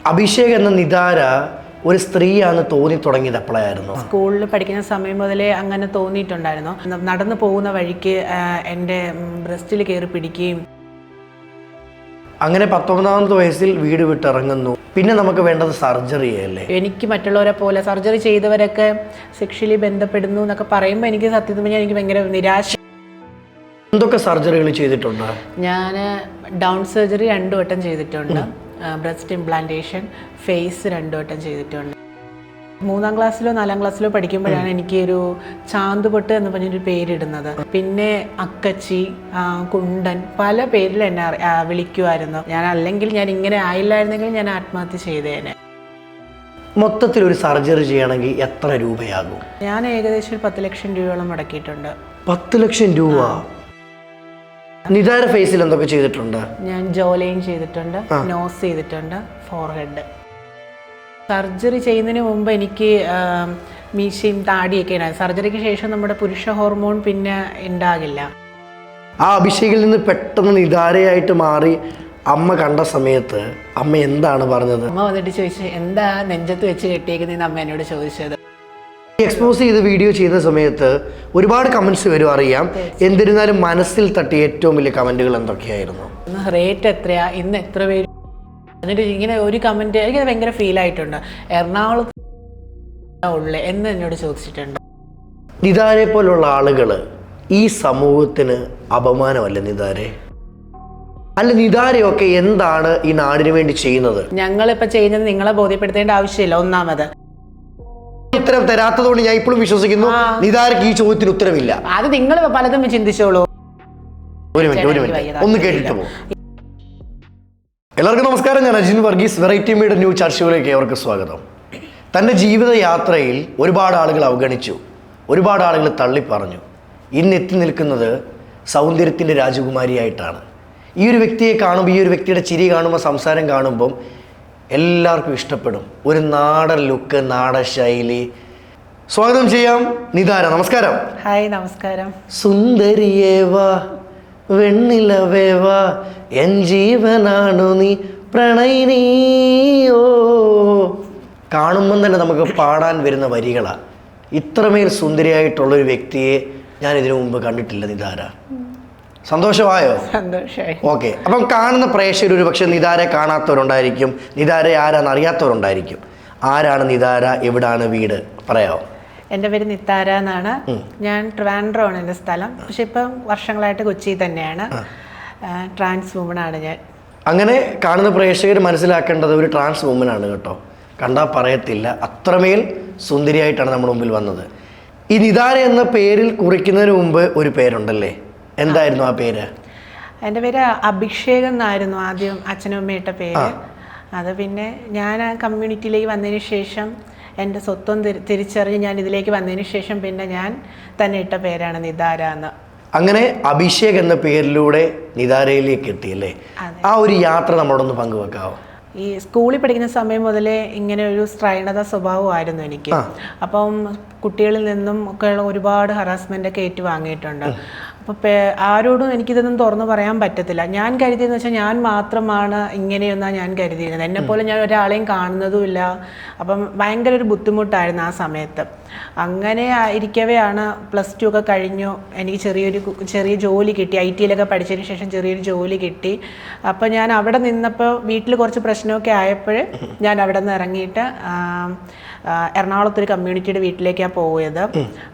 അഭിഷേക് എന്ന നിതാര ഒരു സ്ത്രീയാണ് തോന്നി തുടങ്ങിയത് എപ്പോഴായിരുന്നു? സ്കൂളിൽ പഠിക്കുന്ന സമയം മുതലേ അങ്ങനെ തോന്നിയിട്ടുണ്ടായിരുന്നു. നടന്നു പോകുന്ന വഴിക്ക് എൻ്റെ ബ്രസ്റ്റിൽ കയറി പിടിക്കുകയും. അങ്ങനെ 19ാമത്തെ വയസ്സിൽ വീട് വിട്ടിറങ്ങുന്നു. പിന്നെ നമുക്ക് വേണ്ടത് സർജറി അല്ലേ? എനിക്ക് മറ്റുള്ളവരെ പോലെ സർജറി ചെയ്തവരൊക്കെ സെക്ഷലി ബന്ധപ്പെടുന്നു എന്നൊക്കെ പറയുമ്പോൾ എനിക്ക് സത്യത്തിൽ പറഞ്ഞാൽ എനിക്ക് ഭയങ്കര നിരാശ. എന്തൊക്കെ സർജറികൾ ചെയ്തിട്ടുണ്ട്? ഞാൻ ഡൗൺ സർജറി 2 വട്ടം ചെയ്തിട്ടുണ്ട്. ബ്രസ്റ്റ് ഇംപ്ലാന്റേഷൻ, ഫേസ് 2 വട്ടം ചെയ്തിട്ടുണ്ട്. 3ാം ക്ലാസ്സിലോ 4ാം ക്ലാസ്സിലോ പഠിക്കുമ്പോഴാണ് എനിക്ക് ഒരു ചാന്തുപൊട്ട് എന്ന് പറഞ്ഞൊരു പേരിടുന്നത്. പിന്നെ അക്കച്ചി, കുണ്ടൻ, പല പേരിൽ എന്നെ വിളിക്കുമായിരുന്നു. ഞാൻ ഇങ്ങനെ ആയില്ലായിരുന്നെങ്കിൽ ഞാൻ ആത്മഹത്യ ചെയ്തേനെ. മൊത്തത്തിൽ ഒരു സർജറി ചെയ്യണമെങ്കിൽ എത്ര രൂപയാകും? ഞാൻ ഏകദേശം 10 ലക്ഷം രൂപയോളം മുടക്കിയിട്ടുണ്ട്. 10 ലക്ഷം രൂപ? നിതാര ഫേസിൽ എന്തൊക്കെ ചെയ്തിട്ടുണ്ട്? ഞാൻ ജോലൈൻ ചെയ്തിട്ടുണ്ട്, നോസ് ചെയ്തിട്ടുണ്ട്, ഫോർഹെഡ്. സർജറി ചെയ്യുന്നതിന് മുമ്പ് എനിക്ക് മീശയും താടിയൊക്കെ ഉണ്ടായിരുന്നു. സർജറിക്ക് ശേഷം നമ്മുടെ പുരുഷ ഹോർമോൺ പിന്നെ ഉണ്ടാകില്ല. ആ അഭിഷേകിൽ നിന്ന് പെട്ടെന്ന് നിതാരയായിട്ട് മാറി അമ്മ കണ്ട സമയത്ത് അമ്മ എന്താണ് പറഞ്ഞത്? അമ്മ വന്നിട്ട് ചോദിച്ചു, എന്താ നെഞ്ചത്ത് വെച്ച് കെട്ടിയേക്കുന്നതെന്ന് അമ്മ എന്നോട് ചോദിച്ചത്. എക്സ്പോസ് ചെയ്ത് വീഡിയോ ചെയ്യുന്ന സമയത്ത് ഒരുപാട് കമൻസ് വരും, അറിയാം. എന്നിരുന്നാലും മനസ്സിൽ തട്ടിയ ഏറ്റവും വലിയ കമൻറ്റുകൾ എന്തൊക്കെയായിരുന്നു? റേറ്റ് എത്രയാ, ഇന്ന് എത്ര പേര്? എന്നിട്ട് ഇങ്ങനെ ഒരു കമൻറ്റ് എനിക്കത് ഭയങ്കര ഫീൽ ആയിട്ടുണ്ട്. എറണാകുളത്ത് ഉള്ളേ എന്ന് എന്നോട് ചോദിച്ചിട്ടുണ്ട്. നിതാരെ പോലുള്ള ആളുകൾ ഈ സമൂഹത്തിന് അപമാനമല്ല നിതാരെ? അല്ല, നിതാരയൊക്കെ എന്താണ് ഈ നാടിന് വേണ്ടി ചെയ്യുന്നത്? ഞങ്ങളിപ്പോൾ ചെയ്യുന്നത് നിങ്ങളെ ബോധ്യപ്പെടുത്തേണ്ട ആവശ്യമില്ല. ഒന്നാമത് ഉത്തരം തരാത്തതുകൊണ്ട് ഞാൻ ഇപ്പോഴും വിശ്വസിക്കുന്നു നിതാരക്ക് ഈ ചോദ്യത്തിന് ഉത്തരവില്ല. അത് നിങ്ങൾ പലതും ചിന്തിച്ചോളൂ. ഒരു മിനിറ്റ് ഒന്ന് കേട്ടിട്ട് പോകും. എല്ലാവർക്കും നമസ്കാരം. ഞാൻ Ajin Varghese. Variety media new ചർച്ചകളിലേക്ക് അവർക്ക് സ്വാഗതം. തൻ്റെ ജീവിത യാത്രയിൽ ഒരുപാട് ആളുകൾ അവഗണിച്ചു, ഒരുപാട് ആളുകൾ തള്ളിപ്പറഞ്ഞു. ഇന്ന് എത്തി നിൽക്കുന്നത് സൗന്ദര്യത്തിൻ്റെ രാജകുമാരിയായിട്ടാണ്. ഈ ഒരു വ്യക്തിയെ കാണുമ്പോൾ, ഈ ഒരു വ്യക്തിയുടെ ചിരി കാണുമ്പോൾ, സംസാരം കാണുമ്പം എല്ലാവർക്കും ഇഷ്ടപ്പെടും. ഒരു നാടൻ ലുക്ക്, നാടൻ ശൈലി. സ്വാഗതം ചെയ്യാം നിതാര. നമസ്കാരം. ഹായ്, നമസ്കാരം. സുന്ദരിയേവാ, വെണ്ണിലവേവാ, എൻ ജീവനാണു നീ, പ്രണയിനിയോ. കാണുമ്പം തന്നെ നമുക്ക് പാടാൻ വരുന്ന വരികളാണ്. ഇത്രമേൽ സുന്ദരിയായിട്ടുള്ളൊരു വ്യക്തിയെ ഞാൻ ഇതിനു മുമ്പ് കണ്ടിട്ടില്ല നിതാര. സന്തോഷമായോ? സന്തോഷമായി. ഓക്കെ. അപ്പം കാണുന്ന പ്രേക്ഷകർ ഒരു പക്ഷേ നിതാരെ കാണാത്തവരുണ്ടായിരിക്കും, നിതാര ആരാന്ന് അറിയാത്തവരുണ്ടായിരിക്കും. ആരാണ് നിതാര? എവിടാണ് വീട്? പറയാമോ? എൻ്റെ പേര് നിതാര എന്നാണ്. ഞാൻ ട്രിവാൻഡ്രമാണ് എൻ്റെ സ്ഥലം. പക്ഷെ ഇപ്പം വർഷങ്ങളായിട്ട് കൊച്ചിയിൽ തന്നെയാണ്. ട്രാൻസ് വുമനാണ് ഞാൻ. അങ്ങനെ കാണുന്ന പ്രേക്ഷകർ മനസ്സിലാക്കേണ്ടത് ഒരു ട്രാൻസ് വുമനാണ് കേട്ടോ. കണ്ടാൽ പറയത്തില്ല, അത്രമേൽ സുന്ദരിയായിട്ടാണ് നമ്മുടെ മുമ്പിൽ വന്നത്. ഈ നിതാര എന്ന പേരിൽ കുറിക്കുന്നതിന് മുമ്പ് ഒരു പേരുണ്ടല്ലേ? എന്തായിരുന്നു ആ പേര്? എൻ്റെ പേര് അഭിഷേക് എന്നായിരുന്നു ആദ്യം അച്ഛനും അമ്മയിട്ട പേര്. അത് പിന്നെ ഞാൻ ആ കമ്മ്യൂണിറ്റിയിലേക്ക് വന്നതിന് ശേഷം, എൻ്റെ സ്വത്വം തിരിച്ചറിഞ്ഞ് ഞാൻ ഇതിലേക്ക് വന്നതിന് ശേഷം പിന്നെ ഞാൻ തന്നെ ഇട്ട പേരാണ് നിതാര എന്ന്. അങ്ങനെ അഭിഷേക് എന്ന പേരിലൂടെ നിതാരയിലേക്ക് എത്തിയല്ലേ? ആ ഒരു യാത്ര നമ്മളോടൊന്ന് പങ്കുവെക്കാവോ? ഈ സ്കൂളിൽ പഠിക്കുന്ന സമയം മുതലേ ഇങ്ങനെ ഒരു സ്ത്രൈണത സ്വഭാവമായിരുന്നു എനിക്ക്. അപ്പം കുട്ടികളിൽ നിന്നും ഒക്കെ ഒരുപാട് ഹറാസ്മെൻ്റ് ഒക്കെ ഏറ്റുവാങ്ങിയിട്ടുണ്ട്. അപ്പോൾ ആരോടും എനിക്കിതൊന്നും തുറന്നു പറയാൻ പറ്റത്തില്ല. ഞാൻ കരുതിയെന്ന് വെച്ചാൽ ഞാൻ മാത്രമാണ് ഇങ്ങനെയൊന്നാണ് ഞാൻ കരുതിയിരുന്നത്. എന്നെപ്പോലെ ഞാൻ ഒരാളെയും കാണുന്നതുമില്ല. അപ്പം ഭയങ്കര ഒരു ബുദ്ധിമുട്ടായിരുന്നു ആ സമയത്ത്. അങ്ങനെ ഇരിക്കവെയാണ് +2 ഒക്കെ കഴിഞ്ഞു. എനിക്ക് ചെറിയ ജോലി കിട്ടി. IT-യിലൊക്കെ പഠിച്ചതിന് ശേഷം ചെറിയൊരു ജോലി കിട്ടി. അപ്പോൾ ഞാൻ അവിടെ നിന്നപ്പോൾ വീട്ടിൽ കുറച്ച് പ്രശ്നമൊക്കെ ആയപ്പോൾ ഞാൻ അവിടെ നിന്ന് ഇറങ്ങിയിട്ട് എറണാകുളത്തൊരു കമ്മ്യൂണിറ്റിയുടെ വീട്ടിലേക്കാണ് പോയത്,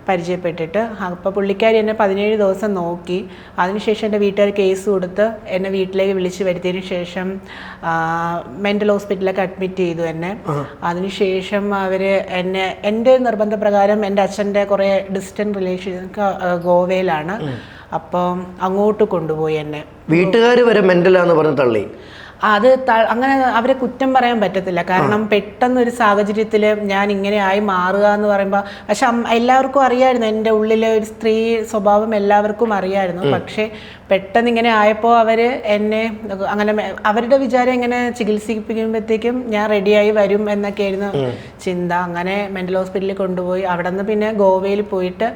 പരിചയപ്പെട്ടിട്ട്. അപ്പോൾ പുള്ളിക്കാരി എന്നെ 17 ദിവസം നോക്കി. അതിനുശേഷം എൻ്റെ വീട്ടുകാർ കേസ് കൊടുത്ത് എന്നെ വീട്ടിലേക്ക് വിളിച്ച് വരുത്തിയതിന് ശേഷം മെൻ്റൽ ഹോസ്പിറ്റലിലൊക്കെ അഡ്മിറ്റ് ചെയ്തു എന്നെ. അതിനുശേഷം അവർ എന്നെ, എൻ്റെ നിർബന്ധപ്രകാരം എൻ്റെ അച്ഛൻ്റെ കുറേ ഡിസ്റ്റൻറ്റ് റിലേഷൻ ഗോവയിലാണ്, അപ്പം അങ്ങോട്ട് കൊണ്ടുപോയി എന്നെ. വീട്ടുകാർ വരെ മെൻ്റലാന്ന് പറഞ്ഞ് തള്ളി. അത് അങ്ങനെ അവരെ കുറ്റം പറയാൻ പറ്റത്തില്ല. കാരണം പെട്ടെന്നൊരു സാഹചര്യത്തിൽ ഞാൻ ഇങ്ങനെ ആയി മാറുക എന്ന് പറയുമ്പോൾ, പക്ഷെ എല്ലാവർക്കും അറിയായിരുന്നു എൻ്റെ ഉള്ളിലെ ഒരു സ്ത്രീ സ്വഭാവം എല്ലാവർക്കും അറിയായിരുന്നു. പക്ഷേ പെട്ടെന്ന് ഇങ്ങനെ ആയപ്പോൾ അവർ എന്നെ അങ്ങനെ, അവരുടെ വിചാരം ഇങ്ങനെ ചികിത്സിപ്പിക്കുമ്പോഴത്തേക്കും ഞാൻ റെഡിയായി വരും എന്നൊക്കെയായിരുന്നു ചിന്ത. അങ്ങനെ മെൻ്റൽ ഹോസ്പിറ്റലിൽ കൊണ്ടുപോയി. അവിടെ നിന്ന് പിന്നെ ഗോവയിൽ പോയിട്ട്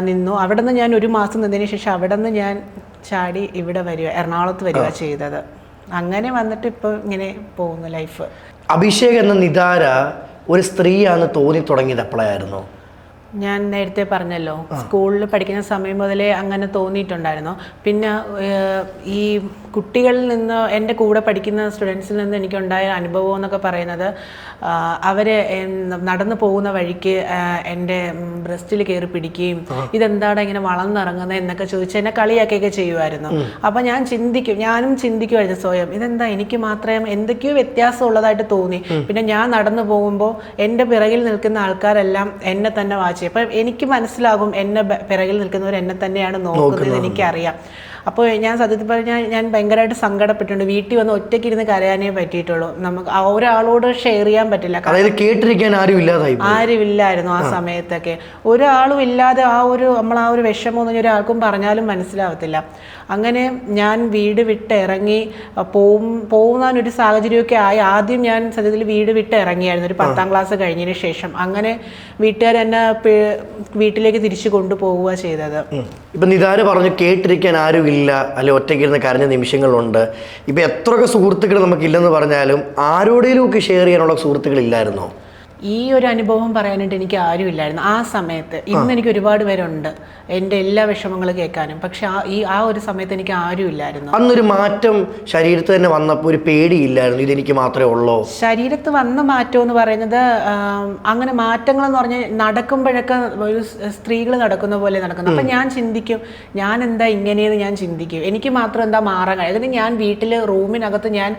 നിന്നു. അവിടെ നിന്ന് ഞാൻ 1 മാസം നിന്നതിന് ശേഷം അവിടെ നിന്ന് ഞാൻ ചാടി ഇവിടെ വരിക, എറണാകുളത്ത് വരിക ചെയ്തത്. അങ്ങനെ വന്നിട്ട് ഇപ്പോൾ ഇങ്ങനെ പോകുന്നു ലൈഫ്. അഭിഷേക് എന്ന നിതാര ഒരു സ്ത്രീയാണെന്ന് തോന്നി തുടങ്ങിയത് എപ്പോഴായിരുന്നു? ഞാൻ നേരത്തെ പറഞ്ഞല്ലോ, സ്കൂളിൽ പഠിക്കുന്ന സമയം മുതലേ അങ്ങനെ തോന്നിയിട്ടുണ്ടായിരുന്നു. പിന്നെ ഈ കുട്ടികളിൽ നിന്ന്, എൻ്റെ കൂടെ പഠിക്കുന്ന സ്റ്റുഡൻസിൽ നിന്ന് എനിക്കുണ്ടായ അനുഭവം എന്നൊക്കെ പറയുന്നത്, അവർ നടന്നു പോകുന്ന വഴിക്ക് എൻ്റെ ബ്രസ്റ്റിൽ കയറി പിടിക്കുകയും ഇതെന്താണ് ഇങ്ങനെ വളർന്നിറങ്ങുന്നത് എന്നൊക്കെ ചോദിച്ച് എന്നെ കളിയാക്കിയൊക്കെ ചെയ്യുമായിരുന്നു. അപ്പം ഞാനും ചിന്തിക്കുമായിരുന്നു സ്വയം, ഇതെന്താ എനിക്ക് മാത്രമേ എന്തൊക്കെയോ വ്യത്യാസം ഉള്ളതായിട്ട് തോന്നി. പിന്നെ ഞാൻ നടന്നു പോകുമ്പോൾ എൻ്റെ പിറകിൽ നിൽക്കുന്ന ആൾക്കാരെല്ലാം എന്നെ തന്നെ വാച്ച് ചെയ്യും. അപ്പം എനിക്ക് മനസ്സിലാകും എന്നെ പിറകിൽ നിൽക്കുന്നവർ എന്നെ തന്നെയാണ് നോക്കുന്നത്, എനിക്കറിയാം. അപ്പോൾ ഞാൻ സത്യത്തിൽ പറഞ്ഞാൽ ഞാൻ ഭയങ്കരമായിട്ട് സങ്കടപ്പെട്ടിട്ടുണ്ട്. വീട്ടിൽ വന്ന് ഒറ്റയ്ക്ക് ഇരുന്ന് കരയാനേ പറ്റിയിട്ടുള്ളൂ. നമുക്ക് ഒരാളോട് ഷെയർ ചെയ്യാൻ പറ്റില്ല. കേട്ടിരിക്കാൻ ആരുമില്ലായിരുന്നു ആ സമയത്തൊക്കെ. ഒരാളും ഇല്ലാതെ നമ്മൾ ആ ഒരു വിഷമം ഒന്നും ഒരാൾക്കും പറഞ്ഞാലും മനസ്സിലാവത്തില്ല. അങ്ങനെ ഞാൻ വീട് വിട്ട് ഇറങ്ങി പോകുന്നൊരു സാഹചര്യമൊക്കെ ആയി. ആദ്യം ഞാൻ സത്യത്തിൽ വീട് വിട്ട് ഇറങ്ങിയായിരുന്നു ഒരു 10ാം ക്ലാസ് കഴിഞ്ഞതിന് ശേഷം. അങ്ങനെ വീട്ടുകാർ എന്നെ വീട്ടിലേക്ക് തിരിച്ചു കൊണ്ടുപോവുക ചെയ്തത്. ഇപ്പം നിതാര പറഞ്ഞു കേട്ടിരിക്കാൻ ആരും ഇല്ല, അല്ലെ ഒറ്റയ്ക്കിരുന്ന് കരഞ്ഞ നിമിഷങ്ങളുണ്ട്. ഇപ്പം എത്രയൊക്കെ സുഹൃത്തുക്കൾ നമുക്കില്ലെന്ന് പറഞ്ഞാലും ആരോടെങ്കിലും ഒക്കെ ഷെയർ ചെയ്യാനുള്ള സുഹൃത്തുക്കൾ ഇല്ലായിരുന്നോ? ഈ ഒരു അനുഭവം പറയാനായിട്ട് എനിക്ക് ആരും ഇല്ലായിരുന്നു ആ സമയത്ത്. ഇന്ന് എനിക്ക് ഒരുപാട് പേരുണ്ട് എൻ്റെ എല്ലാ വിഷമങ്ങളും കേൾക്കാനും. പക്ഷെ ആ ഒരു സമയത്ത് എനിക്ക് ആരും ഇല്ലായിരുന്നു. അന്നൊരു മാറ്റം ശരീരത്ത് തന്നെ വന്നപ്പോൾ ഒരു പേടിയില്ലായിരുന്നു, ഇതെനിക്ക് മാത്രമേ ഉള്ളൂ? ശരീരത്ത് വന്ന മാറ്റം എന്ന് പറയുന്നത് അങ്ങനെ മാറ്റങ്ങളെന്ന് പറഞ്ഞാൽ നടക്കുമ്പോഴൊക്കെ ഒരു സ്ത്രീകൾ നടക്കുന്ന പോലെ നടക്കുന്നു. അപ്പം ഞാൻ ചിന്തിക്കും, ഞാൻ എന്താ ഇങ്ങനെയെന്ന് ഞാൻ ചിന്തിക്കും. എനിക്ക് മാത്രം എന്താ മാറാൻ കഴിയും? അതിന് ഞാൻ വീട്ടിൽ റൂമിനകത്ത് ഞാൻ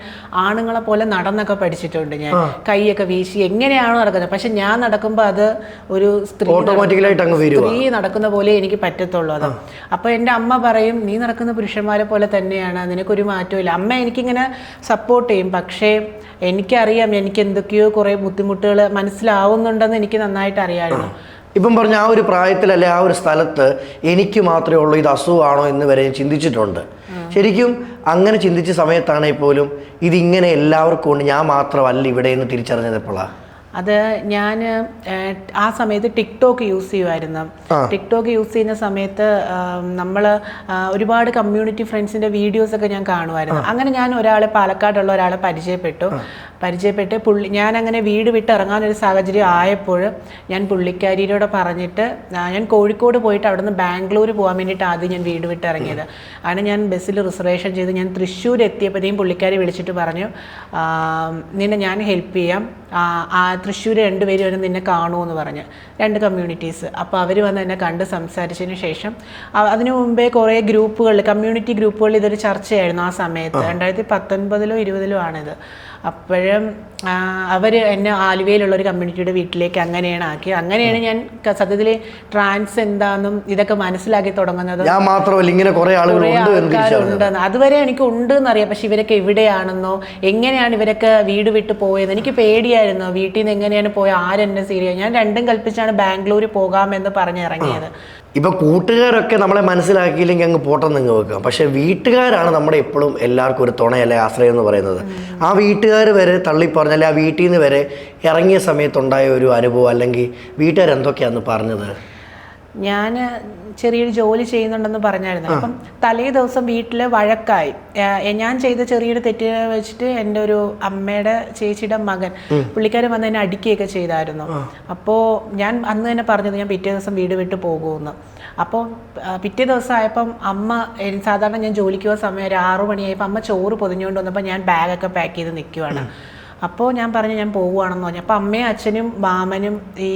ആണുങ്ങളെ പോലെ നടന്നൊക്കെ പഠിച്ചിട്ടുണ്ട്. ഞാൻ കൈയൊക്കെ വീശി എങ്ങനെയാണോ നടക്കുന്നത്. പക്ഷെ ഞാൻ നടക്കുമ്പോൾ അത് ഒരു സ്ത്രീ നടക്കുന്ന പോലെ എനിക്ക് പറ്റത്തുള്ളൂ. അത് അപ്പോൾ എൻ്റെ അമ്മ പറയും, നീ നടക്കുന്ന പുരുഷന്മാരെ പോലെ തന്നെയാണ്, നിനക്കൊരു മാറ്റവും ഇല്ല. അമ്മ എനിക്കിങ്ങനെ സപ്പോർട്ട് ചെയ്യും. പക്ഷേ എനിക്കറിയാം എനിക്ക് എന്തൊക്കെയോ കുറേ ബുദ്ധിമുട്ടുകൾ മനസ്സിലാവുന്നുണ്ടെന്ന് എനിക്ക് നന്നായിട്ട് അറിയാമായിരുന്നു. ഇപ്പം പറഞ്ഞ ആ ഒരു പ്രായത്തിലല്ലേ ആ ഒരു സ്ഥലത്ത് എനിക്ക് മാത്രമേ ഉള്ളൂ, ഇത് അസുഖമാണോ എന്ന് വരെ ചിന്തിച്ചിട്ടുണ്ട്. ശരിക്കും അങ്ങനെ ചിന്തിച്ച സമയത്താണെങ്കിൽ പോലും ഇതിങ്ങനെ എല്ലാവർക്കും ഉണ്ട്, ഞാൻ മാത്രമല്ല ഇവിടെ എന്ന് തിരിച്ചറിഞ്ഞത് എപ്പോഴാണ്? അത് ഞാൻ ആ സമയത്ത് ടിക്ടോക്ക് യൂസ് ചെയ്യുമായിരുന്നു. ടിക്ടോക്ക് യൂസ് ചെയ്യുന്ന സമയത്ത് നമ്മൾ ഒരുപാട് കമ്മ്യൂണിറ്റി ഫ്രണ്ട്സിൻ്റെ വീഡിയോസൊക്കെ ഞാൻ കാണുമായിരുന്നു. അങ്ങനെ ഞാൻ പാലക്കാടുള്ള ഒരാളെ പരിചയപ്പെട്ട് ഞാൻ അങ്ങനെ വീട് വിട്ട് ഇറങ്ങാനൊരു സാഹചര്യം ആയപ്പോൾ ഞാൻ പുള്ളിക്കാരിയോട് പറഞ്ഞിട്ട് ഞാൻ കോഴിക്കോട് പോയിട്ട് അവിടെ നിന്ന് ബാംഗ്ലൂർ പോകാൻ വേണ്ടിയിട്ട് ആദ്യം ഞാൻ വീട് വിട്ട് ഇറങ്ങിയത്. അങ്ങനെ ഞാൻ ബസ്സിൽ റിസർവേഷൻ ചെയ്ത് ഞാൻ തൃശ്ശൂർ എത്തിയപ്പോഴത്തേക്കും പുള്ളിക്കാരി വിളിച്ചിട്ട് പറഞ്ഞു, നിന്നെ ഞാൻ ഹെൽപ്പ് ചെയ്യാം, തൃശ്ശൂർ 2 പേര് വരെ നിന്നെ കാണുമെന്ന് പറഞ്ഞ്, 2 കമ്മ്യൂണിറ്റീസ്. അപ്പോൾ അവർ വന്ന് എന്നെ കണ്ട് സംസാരിച്ചതിന് ശേഷം അതിനു മുമ്പേ കുറേ കമ്മ്യൂണിറ്റി ഗ്രൂപ്പുകളിൽ ഇതൊരു ചർച്ചയായിരുന്നു ആ സമയത്ത്. 2019-ലോ 20-ലോ ആണിത്. അപ്പോഴും അവർ എന്നെ ആലുവയിലുള്ള ഒരു കമ്മ്യൂണിറ്റിയുടെ വീട്ടിലേക്ക് അങ്ങനെയാണ് ആക്കി. അങ്ങനെയാണ് ഞാൻ സത്യത്തിൽ ട്രാൻസ് എന്താണെന്നും ഇതൊക്കെ മനസ്സിലാക്കി തുടങ്ങുന്നത്. ഞാൻ മാത്രമല്ല, ഇങ്ങനെ കുറേ ആൾക്കാരുണ്ടെന്ന് അതുവരെ എനിക്ക് ഉണ്ടെന്ന് അറിയാം. പക്ഷെ ഇവരൊക്കെ എവിടെയാണെന്നോ എങ്ങനെയാണ് ഇവരൊക്കെ വീട് വിട്ട് പോയത് എനിക്ക് പേടിയായിരുന്നു. വീട്ടിൽ നിന്ന് എങ്ങനെയാണ് പോയത്, ആരെന്നെ സീരിയസ്. ഞാൻ രണ്ടും കൽപ്പിച്ചാണ് ബാംഗ്ലൂർ പോകാമെന്ന് പറഞ്ഞിറങ്ങിയത്. ഇപ്പം കൂട്ടുകാരൊക്കെ നമ്മളെ മനസ്സിലാക്കിയില്ലെങ്കിൽ അങ്ങ് പോട്ടെന്ന് അങ്ങ് വെക്കാം. പക്ഷെ വീട്ടുകാരാണ് നമ്മുടെ എപ്പോഴും എല്ലാവർക്കും ഒരു തുണയല്ലേ, ആശ്രയം എന്ന് പറയുന്നത്. ആ വീട്ടുകാർ വരെ തള്ളിപ്പറഞ്ഞ, ആ വീട്ടിൽ നിന്ന് വരെ ഇറങ്ങിയ സമയത്തുണ്ടായ ഒരു അനുഭവം, അല്ലെങ്കിൽ വീട്ടുകാരെന്തൊക്കെയാണെന്ന് പറഞ്ഞത്? ഞാൻ ചെറിയൊരു ജോലി ചെയ്യുന്നുണ്ടെന്ന് പറഞ്ഞായിരുന്നു. അപ്പം തലേ ദിവസം വീട്ടിൽ വഴക്കായി. ഞാൻ ചെയ്ത ചെറിയൊരു തെറ്റിനെ വെച്ചിട്ട് എൻ്റെ ഒരു അമ്മയുടെ ചേച്ചിയുടെ മകൻ പുള്ളിക്കാരൻ വന്ന് എന്നെ അടിക്കുകയൊക്കെ ചെയ്തായിരുന്നു. അപ്പോൾ ഞാൻ അന്ന് തന്നെ പറഞ്ഞത് ഞാൻ പിറ്റേ ദിവസം വീട് വിട്ട് പോകുമെന്ന്. അപ്പോൾ പിറ്റേ ദിവസം ആയപ്പം അമ്മ, സാധാരണ ഞാൻ ജോലിക്ക് പോകുന്ന സമയം ഒരു 6 മണിയായപ്പോൾ അമ്മ ചോറ് പൊതിഞ്ഞുകൊണ്ട് വന്നപ്പോൾ ഞാൻ ബാഗൊക്കെ പാക്ക് ചെയ്ത് നിൽക്കുവാണ്. അപ്പോൾ ഞാൻ പറഞ്ഞു ഞാൻ പോവുകയാണെന്ന് പറഞ്ഞു. അപ്പോൾ അമ്മയും അച്ഛനും മാമനും ഈ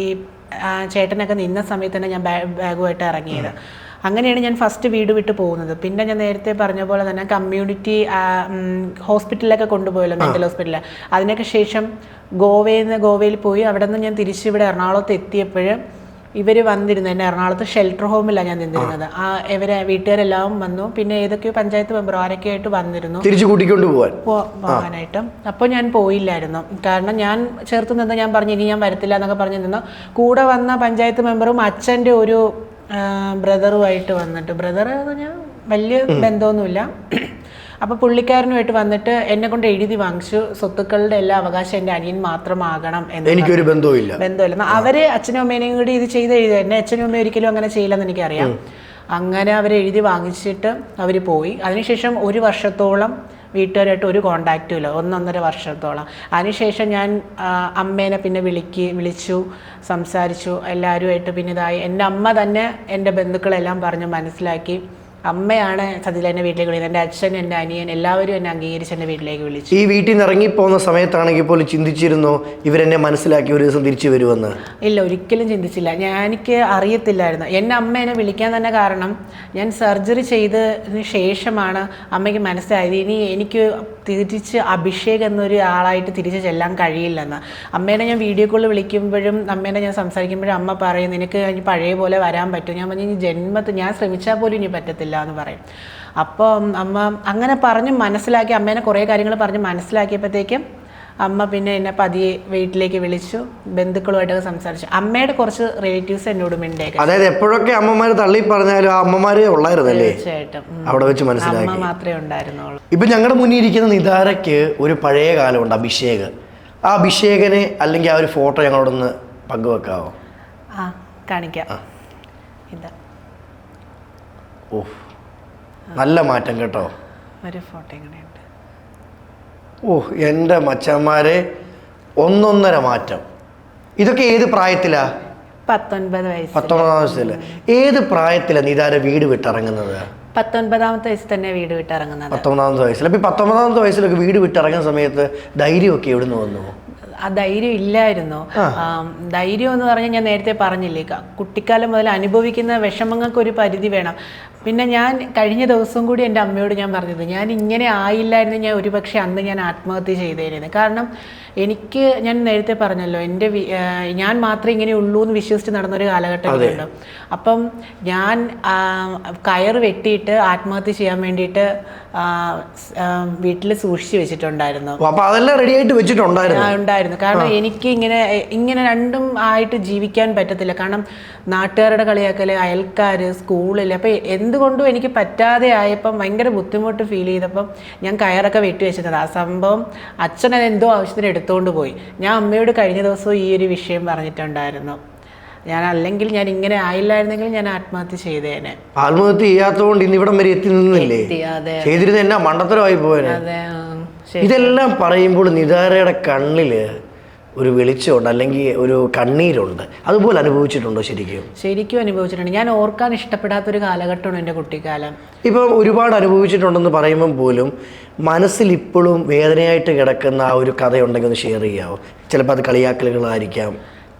ചേട്ടനൊക്കെ നിന്ന സമയത്ത് തന്നെ ഞാൻ ബാഗുമായിട്ട് ഇറങ്ങിയത്. അങ്ങനെയാണ് ഞാൻ ഫസ്റ്റ് വീട് വിട്ട് പോകുന്നത്. പിന്നെ ഞാൻ നേരത്തെ പറഞ്ഞ പോലെ തന്നെ കമ്മ്യൂണിറ്റി ഹോസ്പിറ്റലിലൊക്കെ കൊണ്ടുപോയല്ലോ, മെൻ്റൽ ഹോസ്പിറ്റലിൽ. അതിനൊക്കെ ശേഷം ഗോവയിൽ പോയി. അവിടെ നിന്ന് ഞാൻ തിരിച്ചിവിടെ എറണാകുളത്ത് എത്തിയപ്പോൾ ഇവർ വന്നിരുന്നു. എന്നെ എറണാകുളത്ത് ഷെൽട്ടർ ഹോമിലാണ് ഞാൻ നിന്നിരുന്നത്. ഇവരെ വീട്ടുകാരെല്ലാം വന്നു. പിന്നെ ഏതൊക്കെയോ പഞ്ചായത്ത് മെമ്പർ ആരൊക്കെ ആയിട്ട് വന്നിരുന്നു തിരിച്ചു കൂട്ടിക്കൊണ്ട് പോകാനായിട്ട്. അപ്പോൾ ഞാൻ പോയില്ലായിരുന്നു. കാരണം ഞാൻ ചേർത്ത് നിന്ന് ഞാൻ പറഞ്ഞു ഇനി ഞാൻ വരത്തില്ല എന്നൊക്കെ പറഞ്ഞു നിന്നു. കൂടെ വന്ന പഞ്ചായത്ത് മെമ്പറും അച്ഛൻ്റെ ഒരു ബ്രദറുമായിട്ട് വന്നിട്ട്, ബ്രദർ ഞാൻ വലിയ ബന്ധമൊന്നുമില്ല. അപ്പോൾ പുള്ളിക്കാരനുമായിട്ട് വന്നിട്ട് എന്നെ കൊണ്ട് എഴുതി വാങ്ങിച്ചു, സ്വത്തുക്കളുടെ എല്ലാ അവകാശം എൻ്റെ അനിയൻ മാത്രമാകണം എന്ന്. എനിക്കൊരു ബന്ധമില്ല. അവര് അച്ഛനും അമ്മേനെയും കൂടി ഇത് ചെയ്ത് എഴുതി. എന്നെ അച്ഛനും അമ്മയും ഒരിക്കലും അങ്ങനെ ചെയ്യില്ലെന്ന് എനിക്കറിയാം. അങ്ങനെ അവരെഴുതി വാങ്ങിച്ചിട്ട് അവർ പോയി. അതിനുശേഷം 1 വർഷത്തോളം വീട്ടുകാരായിട്ട് ഒരു കോണ്ടാക്റ്റും ഇല്ല 1.5 വർഷത്തോളം. അതിനുശേഷം ഞാൻ അമ്മേനെ പിന്നെ വിളിച്ചു സംസാരിച്ചു എല്ലാവരുമായിട്ട്. പിന്നെ ഇതായി എൻ്റെ അമ്മ തന്നെ എൻ്റെ ബന്ധുക്കളെല്ലാം പറഞ്ഞ് മനസ്സിലാക്കി. അമ്മയാണ് സത്യത്തിൽ എന്നെ വീട്ടിലേക്ക് വിളിച്ചത്. എൻ്റെ അച്ഛൻ, എൻ്റെ അനിയൻ എല്ലാവരും എന്നെ അംഗീകരിച്ച് എൻ്റെ വീട്ടിലേക്ക് വിളിച്ചു. ഈ വീട്ടിൽ നിന്ന് ഇറങ്ങിപ്പോകുന്ന സമയത്താണെങ്കിൽ പോലും ചിന്തിച്ചിരുന്നോ ഇവരെന്നെ മനസ്സിലാക്കി ഒരു ദിവസം തിരിച്ചു വരുമെന്ന്? ഇല്ല, ഒരിക്കലും ചിന്തിച്ചില്ല. എനിക്ക് അറിയത്തില്ലായിരുന്നു. എൻ്റെ അമ്മ എന്നെ വിളിക്കാൻ തന്നെ കാരണം ഞാൻ സർജറി ചെയ്തതിന് ശേഷമാണ് അമ്മയ്ക്ക് മനസ്സിലായത് ഇനി എനിക്ക് തിരിച്ച് അഭിഷേക് എന്നൊരു ആളായിട്ട് തിരിച്ച് ചെല്ലാൻ കഴിയില്ലെന്ന്. അമ്മേനെ ഞാൻ വീഡിയോ കോളിൽ വിളിക്കുമ്പോഴും അമ്മേനെ ഞാൻ സംസാരിക്കുമ്പോഴും അമ്മ പറയും നിനക്ക് ഇനി പഴയ പോലെ വരാൻ പറ്റും. ഞാൻ പറഞ്ഞു ജന്മത്തിൽ ഞാൻ ശ്രമിച്ചാൽ പോലും ഇനി പറ്റത്തില്ല എന്ന് പറയും. അപ്പോൾ അമ്മ അങ്ങനെ പറഞ്ഞ് മനസ്സിലാക്കി, അമ്മേനെ കുറേ കാര്യങ്ങൾ പറഞ്ഞ് മനസ്സിലാക്കിയപ്പോഴത്തേക്കും അമ്മ പിന്നെ എന്നെ പതിയെ വീട്ടിലേക്ക് വിളിച്ചു, ബന്ധുക്കളുമായിട്ടൊക്കെ സംസാരിച്ചു. അമ്മയുടെ കുറച്ച് റിലേറ്റീവ്സ് എന്നോട് മിണ്ടേക്ക്. അതായത് എപ്പോഴൊക്കെ അമ്മമാര് തള്ളി പറഞ്ഞാലും ആ അമ്മമാരെ ഉള്ളായിരുന്നല്ലേ? തീർച്ചയായിട്ടും അവിടെ വെച്ച് മനസ്സിലാക്കി. അമ്മ മാത്രമേ ഉണ്ടായിരുന്നുള്ളൂ. ഇപ്പൊ ഞങ്ങളുടെ മുന്നിൽ ഇരിക്കുന്ന നിതാരയ്ക്ക് ഒരു പഴയ കാലമുണ്ട്, അഭിഷേക്. ആ അഭിഷേകനെ അല്ലെങ്കിൽ ആ ഒരു ഫോട്ടോ ഞങ്ങളോടൊന്ന് പങ്കുവെക്കാവോ? ആ കാണിക്കാം. ഇതാ. ഓ, നല്ല മാറ്റം കേട്ടോ. ഒരു ഫോട്ടോ എങ്ങനെയുണ്ട്? ഓ, എൻ്റെ മച്ചന്മാരെ, 1.5 മാറ്റം. ഇതൊക്കെ ഏത് പ്രായത്തിലാ? 19 വയസ്സ്. 19 വയസ്സില്. ഏത് പ്രായത്തിലാണ് നിതാര വീട് വിട്ടിറങ്ങുന്നത്? 19ാമത്തെ വയസ്സിൽ തന്നെ വീട് വിട്ടിറങ്ങുന്നത്. 19ാമത്തെ വയസ്സിൽ. അപ്പൊ 19ാമത്തെ വയസ്സിലൊക്കെ വീട് വിട്ടിറങ്ങുന്ന സമയത്ത് ധൈര്യമൊക്കെ എവിടെ നിന്ന് വന്നു? ആ ധൈര്യം ഇല്ലായിരുന്നു. ധൈര്യം എന്ന് പറഞ്ഞാൽ ഞാൻ നേരത്തെ പറഞ്ഞില്ലേ, കുട്ടിക്കാലം മുതൽ അനുഭവിക്കുന്ന വിഷമങ്ങൾക്ക് ഒരു പരിധി വേണം. പിന്നെ ഞാൻ കഴിഞ്ഞ ദിവസം കൂടി എൻ്റെ അമ്മയോട് ഞാൻ പറഞ്ഞത് ഞാൻ ഇങ്ങനെ ആയില്ലായിരുന്നു, ഞാൻ ഒരുപക്ഷെ അന്ന് ഞാൻ ആത്മഹത്യ ചെയ്തേനെ. കാരണം എനിക്ക് ഞാൻ നേരത്തെ പറഞ്ഞല്ലോ ഞാൻ മാത്രമേ ഇങ്ങനെ ഉള്ളൂ എന്ന് വിശ്വസിച്ച് നടന്നൊരു കാലഘട്ടത്തിലുണ്ട്. അപ്പം ഞാൻ കയർ വെട്ടിയിട്ട് ആത്മഹത്യ ചെയ്യാൻ വേണ്ടിയിട്ട് വീട്ടിൽ സൂക്ഷിച്ചു വെച്ചിട്ടുണ്ടായിരുന്നു. ഉണ്ടായിരുന്നു. കാരണം എനിക്ക് ഇങ്ങനെ രണ്ടും ആയിട്ട് ജീവിക്കാൻ പറ്റത്തില്ല. കാരണം നാട്ടുകാരുടെ കളിയാക്കല്, അയൽക്കാർ, സ്കൂളിൽ. അപ്പം എന്തുകൊണ്ടും എനിക്ക് പറ്റാതെ ആയപ്പം ഭയങ്കര ബുദ്ധിമുട്ട് ഫീൽ ചെയ്തപ്പം ഞാൻ കയറൊക്കെ വെട്ടി വെച്ചിരുന്നത്. ആ സംഭവം അച്ഛൻ അതെന്തോ ആവശ്യത്തിന് എടുത്തുകൊണ്ട് പോയി. ഞാൻ അമ്മയോട് കഴിഞ്ഞ ദിവസവും ഈ ഒരു വിഷയം പറഞ്ഞിട്ടുണ്ടായിരുന്നു. അല്ലെങ്കിൽ ഞാൻ ഇങ്ങനെ ആയില്ലായിരുന്നെങ്കിൽ ഞാൻ ആത്മഹത്യ ചെയ്തേനെ. ആത്മഹത്യ ചെയ്യാത്തതുകൊണ്ട് ഇന്ന് ഇവിടം വരെ എത്തി നിന്നില്ലേ? ചെയ്തിരുന്ന എന്നാ മണ്ടത്തരമായി പോയനെ. ഇതെല്ലാം പറയുമ്പോൾ നിതാരയുടെ കണ്ണില് ഒരു വെളിച്ചമുണ്ട്, അല്ലെങ്കിൽ ഒരു കണ്ണീരുണ്ട്. അതുപോലെ അനുഭവിച്ചിട്ടുണ്ടോ? ശരിക്കും അനുഭവിച്ചിട്ടുണ്ട്. ഞാൻ ഓർക്കാൻ ഇഷ്ടപ്പെടാത്തൊരു കാലഘട്ടമാണ് എൻ്റെ കുട്ടിക്കാലം. ഇപ്പം ഒരുപാട് അനുഭവിച്ചിട്ടുണ്ടെന്ന് പറയുമ്പം പോലും മനസ്സിൽ ഇപ്പോഴും വേദനയായിട്ട് കിടക്കുന്ന ആ ഒരു കഥയുണ്ടെങ്കിൽ ഒന്ന് ഷെയർ ചെയ്യാമോ? ചിലപ്പോൾ അത് കളിയാക്കലുകളായിരിക്കാം.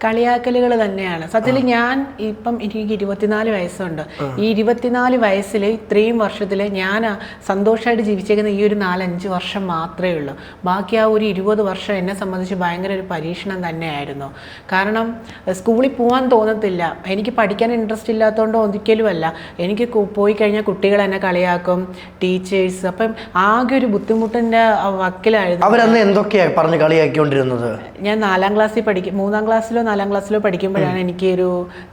കളിയാക്കലുകൾ തന്നെയാണ് സത്യത്തിൽ. ഞാൻ ഇപ്പം എനിക്ക് 24 വയസ്സുണ്ട്. ഈ 24 വയസ്സിൽ ഇത്രയും വർഷത്തിൽ ഞാൻ സന്തോഷമായിട്ട് ജീവിച്ചേക്കുന്ന ഈ ഒരു 4-5 വർഷം മാത്രമേ ഉള്ളൂ. ബാക്കി ആ ഒരു 20 വർഷം എന്നെ സംബന്ധിച്ച് ഭയങ്കര ഒരു പരീക്ഷണം തന്നെയായിരുന്നു. കാരണം സ്കൂളിൽ പോകാൻ തോന്നത്തില്ല. എനിക്ക് പഠിക്കാൻ ഇൻട്രസ്റ്റ് ഇല്ലാത്തതുകൊണ്ട് ഒരിക്കലുമല്ല. എനിക്ക് പോയി കഴിഞ്ഞാൽ കുട്ടികൾ എന്നെ കളിയാക്കും, ടീച്ചേഴ്സ്. അപ്പം ആകെ ഒരു ബുദ്ധിമുട്ടിൻ്റെ വക്കിലായിരുന്നു. അവരന്ന് എന്തൊക്കെയാണ് പറഞ്ഞ് കളിയാക്കിക്കൊണ്ടിരുന്നത്? ഞാൻ 4ാം ക്ലാസ്സിൽ 3ാം ക്ലാസ്സിലോ 4ാം ക്ലാസ്സിലോ പഠിക്കുമ്പോഴാണ് എനിക്ക് ഒരു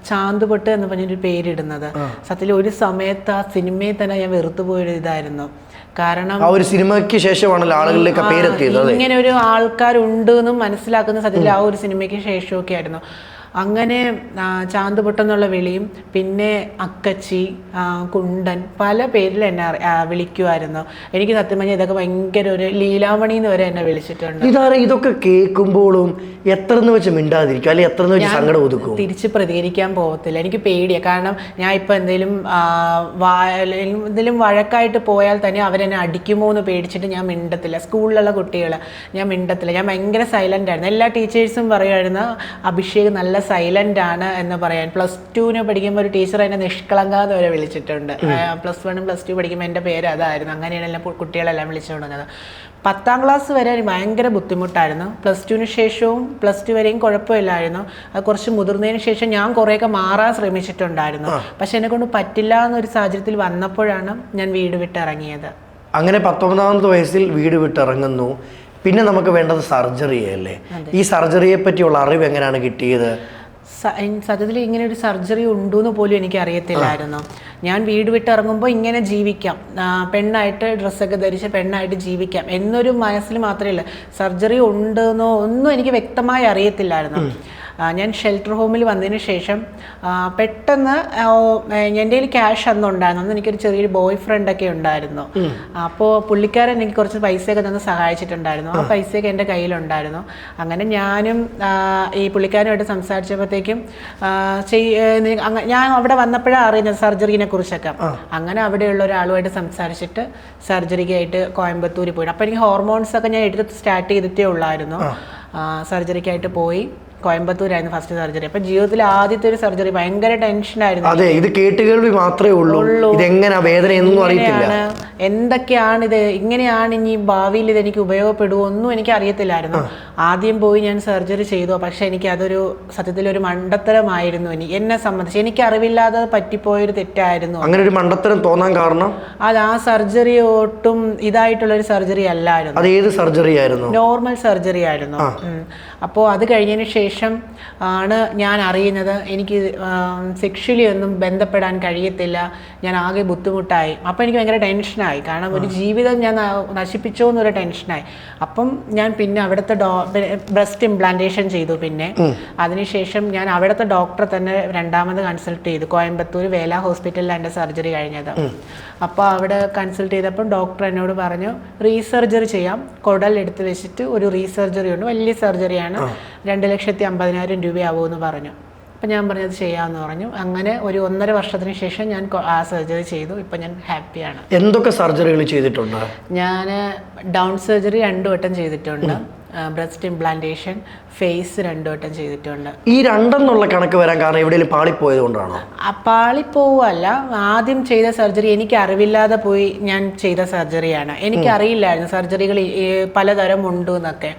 ചാന്തുപൊട്ട് എന്ന് പറഞ്ഞൊരു പേരിടുന്നത്. സത്യത്തിൽ ഒരു സമയത്ത് ആ സിനിമയെ തന്നെ ഞാൻ വെറുത്തു പോയൊരു ഇതായിരുന്നു. കാരണം ആ ഒരു സിനിമയ്ക്ക് ശേഷമാണല്ലോ ആളുകളിലേക്ക് പേരെത്തിയത്. ഇങ്ങനെ ഒരു ആൾക്കാരുണ്ട് എന്നും മനസ്സിലാക്കുന്ന സത്യത്തിൽ ആ ഒരു സിനിമയ്ക്ക് ശേഷമൊക്കെ ആയിരുന്നു. അങ്ങനെ ചാന്തുപൊട്ടെന്നുള്ള വിളിയും പിന്നെ അക്കച്ചി, കുണ്ടൻ, പല പേരിൽ എന്നെ വിളിക്കുമായിരുന്നു. എനിക്ക് സത്യം പറഞ്ഞാൽ ഇതൊക്കെ ഭയങ്കര ഒരു ലീലാമണി എന്ന് വരെ എന്നെ വിളിച്ചിട്ടുണ്ട്. ഇതൊക്കെ കേൾക്കുമ്പോഴും എത്രന്ന് വെച്ച് മിണ്ടാതിരിക്കും, അല്ലെങ്കിൽ എത്രന്ന് വെച്ച് സങ്കടം ഒതുക്കും? തിരിച്ച് പ്രതികരിക്കാൻ പോകത്തില്ല. എനിക്ക് പേടിയാണ്. കാരണം ഞാൻ ഇപ്പം എന്തെങ്കിലും വഴക്കായിട്ട് പോയാൽ തന്നെ അവരെന്നെ അടിക്കുമോ എന്ന് പേടിച്ചിട്ട് ഞാൻ മിണ്ടത്തില്ല. സ്കൂളിലുള്ള കുട്ടികൾ ഞാൻ മിണ്ടത്തില്ല. ഞാൻ ഭയങ്കര സൈലൻ്റ് ആയിരുന്നു. എല്ലാ ടീച്ചേഴ്സും പറയുമായിരുന്നു അഭിഷേക് നല്ല സൈലൻ്റ് ആണ് എന്ന് പറയാൻ. +2 പഠിക്കുമ്പോൾ ഒരു ടീച്ചർ എന്നെ നിഷ്കളങ്ക എന്ന് വരെ വിളിച്ചിട്ടുണ്ട്. +1 +2 പഠിക്കുമ്പോൾ എൻ്റെ പേര് അതായിരുന്നു. അങ്ങനെയാണ് എല്ലാം കുട്ടികളെല്ലാം വിളിച്ചു തുടങ്ങുന്നത്. 10ാം ക്ലാസ് വരെ ഭയങ്കര ബുദ്ധിമുട്ടായിരുന്നു. +2 ശേഷവും +2 വരെയും കുഴപ്പമില്ലായിരുന്നു. അത് കുറച്ച് മുതിർന്നതിന് ശേഷം ഞാൻ കുറേയൊക്കെ മാറാൻ ശ്രമിച്ചിട്ടുണ്ടായിരുന്നു. പക്ഷെ എന്നെ കൊണ്ട് പറ്റില്ല എന്നൊരു സാഹചര്യത്തിൽ വന്നപ്പോഴാണ് ഞാൻ വീട് വിട്ടിറങ്ങിയത്. അങ്ങനെ 19ാമത്തെ വയസ്സിൽ വീട് വിട്ടിറങ്ങുന്നു. പിന്നെ നമുക്ക് വേണ്ടത് സർജറി അല്ലേ? ഈ സർജറിയെ പറ്റിയുള്ള അറിവ് എങ്ങനെയാണ് കിട്ടിയത്? സത്യത്തിൽ ഇങ്ങനെ ഒരു സർജറി ഉണ്ടെന്ന് പോലും എനിക്ക് അറിയത്തില്ലായിരുന്നു. ഞാൻ വീട് വിട്ടിറങ്ങുമ്പോൾ ഇങ്ങനെ ജീവിക്കാം, പെണ്ണായിട്ട് ഡ്രസ്സൊക്കെ ധരിച്ച് പെണ്ണായിട്ട് ജീവിക്കാം എന്നൊരു മനസ്സിൽ മാത്രമേ ഉള്ളൂ. സർജറി ഉണ്ടെന്നോ ഒന്നും എനിക്ക് വ്യക്തമായി അറിയത്തില്ലായിരുന്നു. ഞാൻ ഷെൽട്ടർ ഹോമിൽ വന്നതിന് ശേഷം പെട്ടെന്ന് എൻ്റെ കയ്യിൽ ക്യാഷ് അന്നുണ്ടായിരുന്നു. അന്ന് എനിക്കൊരു ചെറിയൊരു ബോയ് ഫ്രണ്ടൊക്കെ ഉണ്ടായിരുന്നു. അപ്പോൾ പുള്ളിക്കാരൻ എനിക്ക് കുറച്ച് പൈസയൊക്കെ തന്ന് സഹായിച്ചിട്ടുണ്ടായിരുന്നു. ആ പൈസയൊക്കെ എൻ്റെ കയ്യിലുണ്ടായിരുന്നു. അങ്ങനെ ഞാനും ഈ പുള്ളിക്കാരുമായിട്ട് സംസാരിച്ചപ്പോഴത്തേക്കും ഞാൻ അവിടെ വന്നപ്പോഴാണ് അറിയുന്നത് സർജറിനെ കുറിച്ചൊക്കെ. അങ്ങനെ അവിടെയുള്ള ഒരാളുമായിട്ട് സംസാരിച്ചിട്ട് സർജറിക്കായിട്ട് കോയമ്പത്തൂർ പോയി. അപ്പോൾ എനിക്ക് ഹോർമോൺസ് ഒക്കെ ഞാൻ എടുത്ത് സ്റ്റാർട്ട് ചെയ്തിട്ടേ ഉള്ളായിരുന്നു. സർജറിക്കായിട്ട് പോയി. കോയമ്പത്തൂരായിരുന്നു ഫസ്റ്റ് സർജറി. അപ്പൊ ജീവിതത്തിൽ ആദ്യത്തെ ഒരു സർജറി ഭയങ്കര ടെൻഷനായിരുന്നു. അതെ, ഇത് കേട്ടുകേൾവി മാത്രമേ ഉള്ളൂ. ഇതെങ്ങനെ വേദന ഒന്നും അറിയത്തില്ല, എന്തൊക്കെയാണ് ഇത്, ഇങ്ങനെയാണ് ഇനി ഭാവിയിൽ ഇത് എനിക്ക് ഉപയോഗപ്പെടുമോ ഒന്നും എനിക്ക് അറിയത്തില്ലായിരുന്നു. ആദ്യം പോയി ഞാൻ സർജറി ചെയ്തു. പക്ഷെ എനിക്ക് അതൊരു സത്യത്തിൽ ഒരു മണ്ടത്തരമായിരുന്നു. എന്നെ സംബന്ധിച്ച് എനിക്ക് അറിവില്ലാതെ പറ്റിപ്പോയൊരു തെറ്റായിരുന്നു. അങ്ങനെ ഒരു മണ്ടത്തരം തോന്നാൻ കാരണം അത് ആ സർജറി ഒട്ടും ഇതായിട്ടുള്ളൊരു സർജറി അല്ലായിരുന്നു. അത് ഏത് സർജറി ആയിരുന്നു? നോർമൽ സർജറി ആയിരുന്നു. അപ്പോൾ അത് കഴിഞ്ഞതിന് ശേഷം ആണ് ഞാൻ അറിയുന്നത് എനിക്ക് സെക്ഷലി ഒന്നും ബന്ധപ്പെടാൻ കഴിയത്തില്ല, ഞാൻ ആകെ ബുദ്ധിമുട്ടായി. അപ്പോൾ എനിക്ക് ഭയങ്കര ടെൻഷനായി. കാരണം ഒരു ജീവിതം ഞാൻ നശിപ്പിച്ചോ എന്നൊരു ടെൻഷനായി. അപ്പം ഞാൻ പിന്നെ അവിടുത്തെ ബ്രസ്റ്റ് ഇംപ്ലാന്റേഷൻ ചെയ്തു. പിന്നെ അതിനുശേഷം ഞാൻ അവിടുത്തെ ഡോക്ടറെ തന്നെ രണ്ടാമത് കൺസൾട്ട് ചെയ്തു. കോയമ്പത്തൂർ വേല ഹോസ്പിറ്റലിലാണ് എൻ്റെ സർജറി കഴിഞ്ഞത്. അപ്പോൾ അവിടെ കൺസൾട്ട് ചെയ്തപ്പോൾ ഡോക്ടർ എന്നോട് പറഞ്ഞു റീസർജറി ചെയ്യാം, കുടൽ എടുത്ത് വെച്ചിട്ട് ഒരു റീസർജറി ഉണ്ട്, വലിയ സർജറിയാണ്, 2,50,000 രൂപയാവുമെന്ന് പറഞ്ഞു. അപ്പം ഞാൻ പറഞ്ഞത് ചെയ്യാമെന്ന് പറഞ്ഞു. അങ്ങനെ ഒരു 1.5 വർഷത്തിന് ശേഷം ഞാൻ ആ സർജറി ചെയ്തു. ഇപ്പം ഞാൻ ഹാപ്പിയാണ്. എന്തൊക്കെ സർജറികൾ ചെയ്തിട്ടുണ്ട്? ഞാൻ ഡൗൺ സർജറി 2 വട്ടം ചെയ്തിട്ടുണ്ട്. ബ്രസ്റ്റ് ഇംപ്ലാന്റേഷൻ, ഫേസ് 2 വട്ടം ചെയ്തിട്ടുണ്ട്. ഈ 2 എന്നുള്ള കണക്ക് വരാൻ കാരണം എവിടെയെങ്കിലും പാളിപ്പോയത് കൊണ്ടാണോ? പാളിപ്പോവല്ല, ആദ്യം ചെയ്ത സർജറി എനിക്ക് അറിവില്ലാതെ പോയി ഞാൻ ചെയ്ത സർജറിയാണ്. എനിക്ക് അറിയില്ലായിരുന്നു സർജറികൾ പലതരം ഉണ്ട് എന്നൊക്കെ.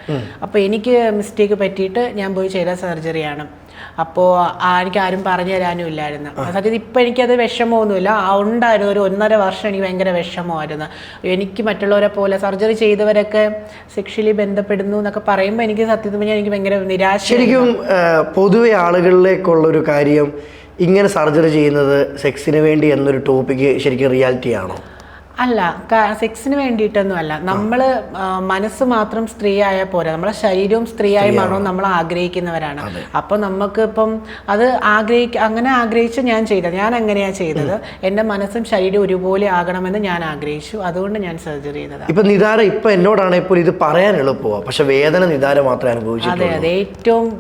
അപ്പോൾ എനിക്ക് മിസ്റ്റേക്ക് പറ്റിയിട്ട് ഞാൻ പോയി ചെയ്ത സർജറിയാണ്. അപ്പോൾ എനിക്ക് ആരും പറഞ്ഞു തരാനും ഇല്ലായിരുന്നു. സത്യത്തിൽ ഇപ്പം എനിക്കത് വിഷമമൊന്നുമില്ല. ഉണ്ടായിരുന്നു ഒരു 1.5 വർഷം എനിക്ക് ഭയങ്കര വിഷമമായിരുന്നു. എനിക്ക് മറ്റുള്ളവരെ പോലെ സർജറി ചെയ്തവരൊക്കെ സെക്ഷലി ബന്ധപ്പെടുന്നു എന്നൊക്കെ പറയുമ്പോൾ എനിക്ക് സത്യത്തിൽ എനിക്ക് ഭയങ്കര നിരാശ. ശരിക്കും പൊതുവെ ആളുകളിലേക്കുള്ളൊരു കാര്യം ഇങ്ങനെ സർജറി ചെയ്യുന്നത് സെക്സിന് വേണ്ടി എന്നൊരു ടോപ്പിക്ക് ശരിക്കും റിയാലിറ്റി ആണോ? അല്ല, സെക്സിന് വേണ്ടിയിട്ടൊന്നും അല്ല. നമ്മൾ മനസ്സ് മാത്രം സ്ത്രീ ആയാൽ പോരാ, നമ്മളെ ശരീരവും സ്ത്രീയായി മാറണം നമ്മൾ ആഗ്രഹിക്കുന്നവരാണ്. അപ്പോൾ നമുക്ക് ഇപ്പം അത് അങ്ങനെ ആഗ്രഹിച്ച് ഞാൻ ചെയ്തത്. ഞാൻ അങ്ങനെയാണ് ചെയ്തത്. എൻ്റെ മനസ്സും ശരീരവും ഒരുപോലെ ആകണമെന്ന് ഞാൻ ആഗ്രഹിച്ചു. അതുകൊണ്ട് ഞാൻ സർജറി ചെയ്തത്. ഇപ്പം നിതാര ഇപ്പം എന്നോടാണെങ്കിൽ ഇപ്പോൾ ഇത് പറയാൻ എളുപ്പമാണ്, പക്ഷെ വേദന നിതാര മാത്രമേ അനുഭവിച്ചിട്ടുള്ളൂ. അതെ, ഏറ്റവും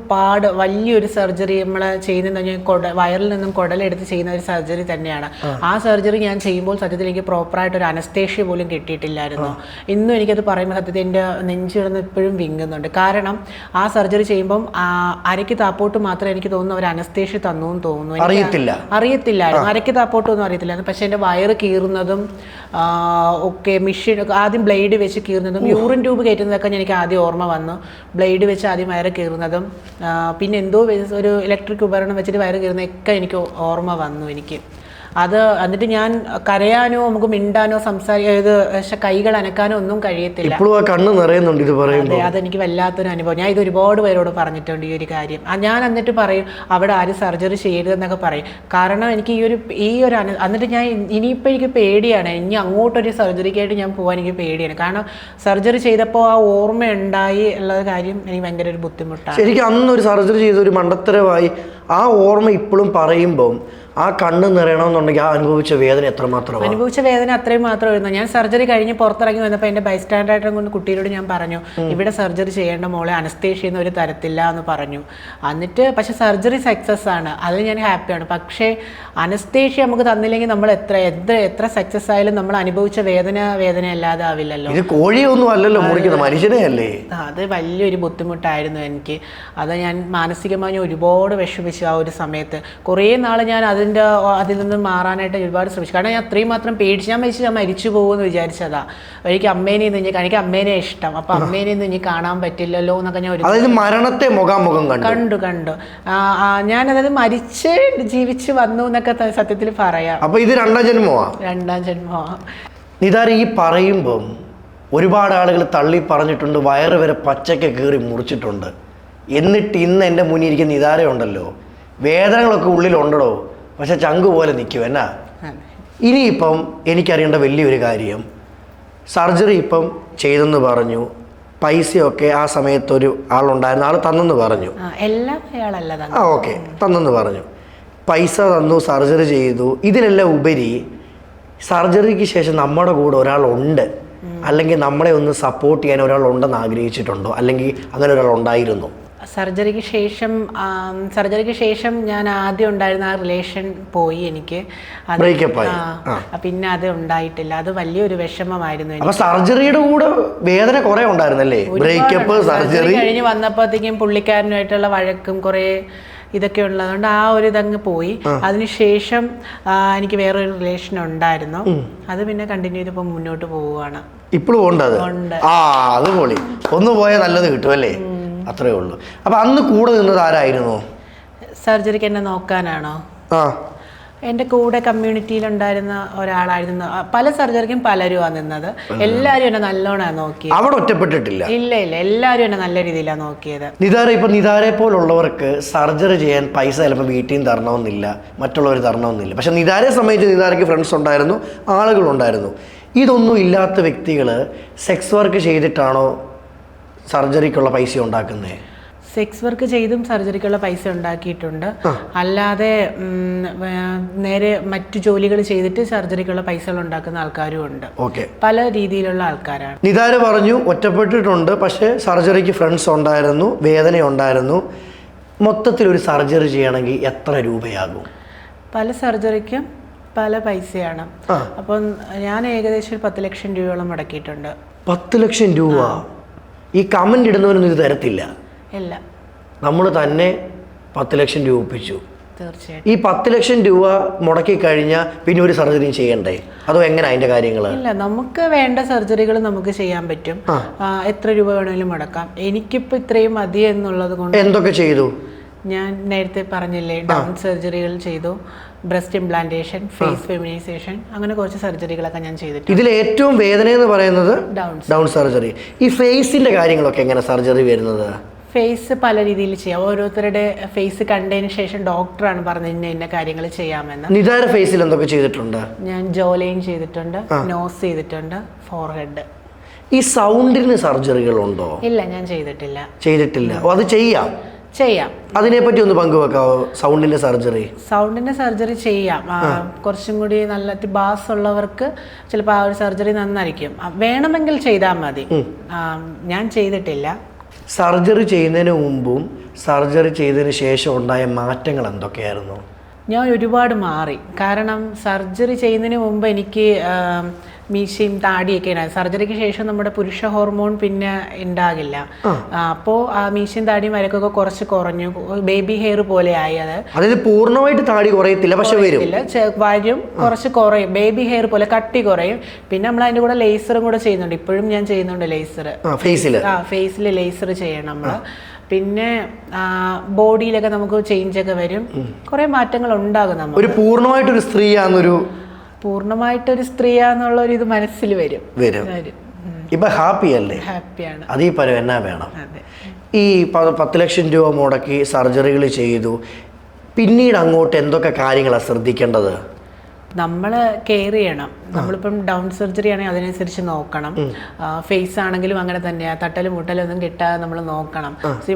വലിയൊരു സർജറി നമ്മൾ ചെയ്യുന്നത് വയറിൽ നിന്നും കുടലെടുത്ത് ചെയ്യുന്ന ഒരു സർജറി തന്നെയാണ്. ആ സർജറി ഞാൻ ചെയ്യുമ്പോൾ സത്യത്തിൽ എനിക്ക് പ്രോപ്പറായിട്ടൊരു അനസ്തേഷ്യ പോലും കിട്ടിയിട്ടില്ലായിരുന്നു. ഇന്നും എനിക്കത് പറയുമ്പോൾ സത്യത്തിൽ എൻ്റെ നെഞ്ചു കിടന്ന് ഇപ്പോഴും വിങ്ങുന്നുണ്ട്. കാരണം ആ സർജറി ചെയ്യുമ്പം അരയ്ക്ക് താപ്പോട്ട് മാത്രമേ എനിക്ക് തോന്നുന്നു ഒരു അനസ്തേഷ്യ തന്നു എന്ന് തോന്നുന്നു. അറിയത്തില്ലായിരുന്നു, അരയ്ക്ക് താപ്പോട്ടൊന്നും അറിയത്തില്ലായിരുന്നു. പക്ഷെ എൻ്റെ വയറ് കീറുന്നതും ഒക്കെ മെഷീൻ ആദ്യം ബ്ലേഡ് വെച്ച് കീറുന്നതും യൂറിൻ ട്യൂബ് കയറ്റുന്നതൊക്കെ എനിക്ക് ആദ്യം ഓർമ്മ വന്നു. ബ്ലേഡ് വെച്ച് ആദ്യം വയറ് കീറുന്നതും പിന്നെ എന്തോ ഒരു ഇലക്ട്രിക് ഉപകരണം വെച്ചിട്ട് വയറ് കീറുന്നതൊക്കെ എനിക്ക് ഓർമ്മ വന്നു എനിക്ക്. അത് എന്നിട്ട് ഞാൻ കരയാനോ നമുക്ക് മിണ്ടാനോ കൈകൾ അനക്കാനോ ഒന്നും കഴിയത്തില്ല. കണ്ണ് നിറയുന്നുണ്ട് ഇത് പറയുമ്പോൾ. അതെ, അതെനിക്ക് വല്ലാത്തൊരു അനുഭവം. ഞാൻ ഇത് ഒരുപാട് പേരോട് പറഞ്ഞിട്ടുണ്ട് ഈ ഒരു കാര്യം. ഞാൻ എന്നിട്ട് പറയും അവിടെ ആരും സർജറി ചെയ്യരുതെന്നൊക്കെ പറയും. കാരണം എനിക്ക് ഈ ഒരു എന്നിട്ട് ഞാൻ ഇനിയിപ്പോൾ എനിക്ക് പേടിയാണ്. ഇനി അങ്ങോട്ടൊരു സർജറിക്കായിട്ട് ഞാൻ പോകാൻ എനിക്ക് പേടിയാണ്. കാരണം സർജറി ചെയ്തപ്പോൾ ആ ഓർമ്മ ഉണ്ടായി ഉള്ള കാര്യം എനിക്ക് ഭയങ്കര ഒരു ബുദ്ധിമുട്ടാണ്. ശരിക്കും അന്നൊരു സർജറി ചെയ്ത ഒരു മണ്ടത്തരമായി ആ ഓർമ്മ ഇപ്പോഴും പറയുമ്പോൾ ആ കണ്ണ് നിറയണമെന്നുണ്ടെങ്കിൽ ആ അനുഭവിച്ച വേദന എത്രമാത്രം അത്രയും മാത്രമായിരുന്നു. ഞാൻ സർജറി കഴിഞ്ഞ് പുറത്തിറങ്ങി വന്നപ്പോൾ എൻ്റെ ബൈസ്റ്റാൻഡറായിട്ട് കൊണ്ട് കുട്ടിയോട് ഞാൻ പറഞ്ഞു ഇവിടെ സർജറി ചെയ്യേണ്ട മോളെ അനസ്തേഷ്യ ഒരു തരത്തില്ല എന്ന് പറഞ്ഞു. എന്നിട്ട് പക്ഷെ സർജറി സക്സസ് ആണ്, അതിൽ ഞാൻ ഹാപ്പിയാണ്. പക്ഷേ അനസ്തേഷ്യ നമുക്ക് തന്നില്ലെങ്കിൽ നമ്മൾ എത്ര സക്സസ് ആയാലും നമ്മൾ അനുഭവിച്ച വേദന അല്ലാതെ ആവില്ലല്ലോ. ഇത് കോഴിയൊന്നും അല്ലല്ലോ, മുറിക്കുന്ന മനുഷ്യനെ അല്ലേ. അത് വലിയൊരു ബുദ്ധിമുട്ടായിരുന്നു എനിക്ക്. അത് ഞാൻ മാനസികമായി ഞാൻ ഒരുപാട് വിഷമിച്ചു ആ ഒരു സമയത്ത്. കുറേ നാൾ ഞാൻ അതിൽ നിന്ന് മാറാനായിട്ട് ഒരുപാട് ശ്രമിച്ചു. കാരണം ഞാൻ അത്രയും മാത്രം പേടിച്ച് ഞാൻ മരിച്ചു പോകുമെന്ന് വിചാരിച്ചതാ. എനിക്ക് അമ്മേനെ ഇഷ്ടം. അപ്പൊ അമ്മേനെ ഇനി കാണാൻ പറ്റില്ലല്ലോ എന്നൊക്കെ ഞാൻ മരണത്തെ മുഖാമുഖം കണ്ടു. ഞാൻ അതായത് മരിച്ച് ജീവിച്ച് വന്നു എന്നൊക്കെ സത്യത്തിൽ പറയാം. അപ്പൊ ഇത് രണ്ടാം ജന്മമാ. നിതാര ഈ പറയുമ്പം ഒരുപാട് ആളുകൾ തള്ളി പറഞ്ഞിട്ടുണ്ട്, വയറ് വരെ പച്ചക്ക് കീറി മുറിച്ചിട്ടുണ്ട്. എന്നിട്ട് ഇന്ന് എൻ്റെ മുന്നിൽ ഇരിക്കുന്ന നിതാര ഉണ്ടല്ലോ, വേദനകളൊക്കെ ഉള്ളിലുണ്ടോ, പക്ഷെ ചങ്ക് പോലെ നിൽക്കും എന്നാ. ഇനിയിപ്പം എനിക്കറിയേണ്ട വലിയൊരു കാര്യം, സർജറി ഇപ്പം ചെയ്തെന്ന് പറഞ്ഞു, പൈസയൊക്കെ ആ സമയത്ത് ഒരു ആളുണ്ടായിരുന്നു, ആൾ തന്നെന്ന് പറഞ്ഞു. എല്ലാം അയാളല്ല തന്നെ. ഓക്കെ, തന്നെന്ന് പറഞ്ഞു. പൈസ തന്നു, സർജറി ചെയ്തു. ഇതിനെല്ലാം ഉപരി സർജറിക്ക് ശേഷം നമ്മുടെ കൂടെ ഒരാളുണ്ട്, അല്ലെങ്കിൽ നമ്മളെ ഒന്ന് സപ്പോർട്ട് ചെയ്യാൻ ഒരാളുണ്ടെന്ന് ആഗ്രഹിച്ചിട്ടുണ്ടോ, അല്ലെങ്കിൽ അങ്ങനെ ഒരാൾ ഉണ്ടായിരുന്നോ? സർജറിക്ക് ശേഷം ഞാൻ ആദ്യം ഉണ്ടായിരുന്ന ആ റിലേഷൻ പോയി, എനിക്ക് പിന്നെ അത് ഉണ്ടായിട്ടില്ല. അത് വലിയൊരു വിഷമമായിരുന്നു എനിക്ക്. സർജറിയുടെ കൂടെ വേദന കുറെ ഉണ്ടായിരുന്നല്ലേ? ബ്രേക്കപ്പ്, സർജറി കഴിഞ്ഞ് വന്നപ്പോഴത്തേക്കും പുള്ളിക്കാരനുമായിട്ടുള്ള വഴക്കും കുറെ ഇതൊക്കെ ഉള്ളതുകൊണ്ട് ആ ഒരു ഇതങ്ങ് പോയി. അതിനുശേഷം എനിക്ക് വേറൊരു റിലേഷൻ ഉണ്ടായിരുന്നു, അത് പിന്നെ കണ്ടിന്യൂ ചെയ്തപ്പോൾ മുന്നോട്ട് പോവുകയാണ്. ഇപ്പോഴും ഉണ്ട് അത് പൊളി. ഒന്ന് പോയാൽ നല്ലത് കിട്ടുമല്ലേ? അത്രേ ഉള്ളൂ. അപ്പൊ അന്ന് കൂടെ നിന്നത് ആരായിരുന്നു? സർജറിക്ക് എന്നെ നോക്കാനാണോ? എൻ്റെ കൂടെ കമ്മ്യൂണിറ്റിയിലുണ്ടായിരുന്ന ഒരാളായിരുന്നു. പല സർജറിക്കും പലരും നിന്നത്. എല്ലാവരും എന്നെ നല്ലോണം നോക്കി. അവിടെ ഒറ്റപ്പെട്ടിട്ടില്ല. ഇല്ല, എല്ലാവരും എന്നെ നല്ല രീതിയിലാണ് നോക്കിയത്. നിതാരെ പോലുള്ളവർക്ക് സർജറി ചെയ്യാൻ പൈസ ചിലപ്പോൾ വീട്ടിൽ നിന്ന് തരണമെന്നില്ല, മറ്റുള്ളവർ തരണമെന്നില്ല. പക്ഷെ നിതാരെ സംബന്ധിച്ച് നിതാരയ്ക്ക് ഫ്രണ്ട്സ് ഉണ്ടായിരുന്നു, ആളുകളുണ്ടായിരുന്നു. ഇതൊന്നും ഇല്ലാത്ത വ്യക്തികൾ സെക്സ് വർക്ക് ചെയ്തിട്ടാണോ സർജറിക്കുള്ള പൈസ ഉണ്ടാക്കുന്നത്? സെക്സ് വർക്ക് ചെയ്തും സർജറിക്കുള്ള പൈസ ഉണ്ടാക്കിയിട്ടുണ്ട്. അല്ലാതെ നേരെ മറ്റു ജോലികൾ ചെയ്തിട്ട് സർജറിക്കുള്ള പൈസകൾ ഉണ്ടാക്കുന്ന ആൾക്കാരും ഉണ്ട്. പല രീതിയിലുള്ള ആൾക്കാരാണ്. നിതാര പറഞ്ഞു ഒറ്റപ്പെട്ടിട്ടുണ്ട്, പക്ഷേ സർജറിക്ക് ഫ്രണ്ട്സ് ഉണ്ടായിരുന്നു, വേദന ഉണ്ടായിരുന്നു. മൊത്തത്തിൽ ഒരു സർജറി ചെയ്യണമെങ്കിൽ എത്ര രൂപയാകും? പല സർജറിക്കും പല പൈസയാണ്. അപ്പം ഞാൻ ഏകദേശം 10 ലക്ഷം രൂപയോളം മുടക്കിയിട്ടുണ്ട്. 10 ലക്ഷം രൂപ? ഈ കമന്റ് ഇടുന്നവരൊന്നും ഇത് തരത്തില്ല. ഇല്ല, നമ്മൾ തന്നെ 10 ലക്ഷം രൂപ ഒപ്പിച്ചു. തീർച്ചയായും. ഈ 10 ലക്ഷം രൂപ മുടക്കി കഴിഞ്ഞാൽ പിന്നെ ഒരു സർജറിയും ചെയ്യണ്ടേ? അതോ എങ്ങനെ അതിന്റെ കാര്യങ്ങൾ? ഇല്ല, നമുക്ക് വേണ്ട സർജറികൾ നമുക്ക് ചെയ്യാൻ പറ്റും. എത്ര രൂപ വേണമെങ്കിലും മുടക്കാം. എനിക്കിപ്പോൾ ഇത്രയും മതി എന്നുള്ളത് കൊണ്ട്. എന്തൊക്കെ ചെയ്തു? ഞാൻ നേരത്തെ പറഞ്ഞില്ലേ, ഡൗൺ സർജറികൾ ചെയ്തു, ബ്രസ്റ്റ് ഇംപ്ലാന്റേഷൻ, ഫേസ് ഫെമിനൈസേഷൻ, അങ്ങനെ കുറച്ച് സർജറികളൊക്കെ ഞാൻ ചെയ്തിട്ടുണ്ട്. ഇതിൽ ഏറ്റവും വേദന എന്ന് പറയുന്നത് ഡൗൺ സർജറി. ഈ ഫേസിന്റെ കാര്യങ്ങളൊക്കെ എങ്ങനെ സർജറി വരുന്നത്? ഫേസ് പല രീതിയിൽ ചെയ്യാം. ഓരോരുത്തരുടെ ഫേസ് കണ്ടതിന് ശേഷം ഡോക്ടറാണ് പറഞ്ഞത് ഇന്ന കാര്യങ്ങൾ ചെയ്യാമെന്ന്. നിതാര ഫേസിൽ എന്തൊക്കെ ചെയ്തിട്ടുണ്ട്? ഞാൻ ജോ ലൈൻ ചെയ്തിട്ടുണ്ട്, നോസ് ചെയ്തിട്ടുണ്ട്, ഫോർഹെഡ്. ഈ സൗണ്ടിന് സർജറികൾ ഉണ്ടോ? ഇല്ല, ഞാൻ ചെയ്തിട്ടില്ല. അത് ചെയ്യാം. അതിനെപ്പറ്റി ഒന്ന് പങ്കുവെക്കാവോ? സൗണ്ടിന്റെ സർജറി ചെയ്യാം. കുറച്ചും കൂടി നല്ല ബാസ് ഉള്ളവർക്ക് ചിലപ്പോൾ ആ ഒരു സർജറി നന്നായിരിക്കും. വേണമെങ്കിൽ ചെയ്താൽ മതി. ഞാൻ ചെയ്തിട്ടില്ല. സർജറി ചെയ്യുന്നതിന് മുമ്പും സർജറി ചെയ്തതിന് ശേഷം ഉണ്ടായ മാറ്റങ്ങൾ എന്തൊക്കെയായിരുന്നു? ഞാൻ ഒരുപാട് മാറി. കാരണം സർജറി ചെയ്യുന്നതിന് മുമ്പ് എനിക്ക് മീശയും താടിയൊക്കെ ഉണ്ടായി. സർജറിക്ക് ശേഷം നമ്മുടെ പുരുഷ ഹോർമോൺ പിന്നെ ഉണ്ടാകില്ല. അപ്പോൾ ആ മീശയും താടിയും വരക്കൊക്കെ കുറച്ച് കുറഞ്ഞു, ബേബി ഹെയർ പോലെ ആയി. അതായത് പൂർണ്ണമായിട്ട് താടി കുറയത്തില്ല, പക്ഷെ വരും, കുറച്ച് കുറയും, ബേബി ഹെയർ പോലെ കട്ടി കുറയും. പിന്നെ നമ്മൾ അതിന്റെ കൂടെ ലേസറും കൂടെ ചെയ്യുന്നുണ്ട്. ഇപ്പോഴും ഞാൻ ചെയ്യുന്നുണ്ട് ലേസർ. ഫേസിൽ ലേസർ ചെയ്യണം നമ്മള്. പിന്നെ ബോഡിയിലൊക്കെ നമുക്ക് ചേഞ്ച് ഒക്കെ വരും, കുറെ മാറ്റങ്ങൾ ഉണ്ടാകും. നമ്മൾ പൂർണ്ണമായിട്ടൊരു സ്ത്രീയാന്നുള്ള ഒരു ഇത് മനസ്സിൽ വരും. ഇപ്പൊ ഹാപ്പിയല്ലേ? ഹാപ്പിയാണ്. അതീ പരം എന്നാ വേണം. ഈ 10 ലക്ഷം രൂപ മുടക്കി സർജറികൾ ചെയ്തു, പിന്നീട് അങ്ങോട്ട് എന്തൊക്കെ കാര്യങ്ങളാണ് ശ്രദ്ധിക്കേണ്ടത്? നമ്മൾ കെയർ ചെയ്യണം. നമ്മളിപ്പം ഡൗൺ സർജറി ആണെങ്കിൽ അതിനനുസരിച്ച് നോക്കണം. ഫേസ് ആണെങ്കിലും അങ്ങനെ തന്നെയാണ്. തട്ടലും മുട്ടലും ഒന്നും കിട്ടാതെ നമ്മൾ നോക്കണം.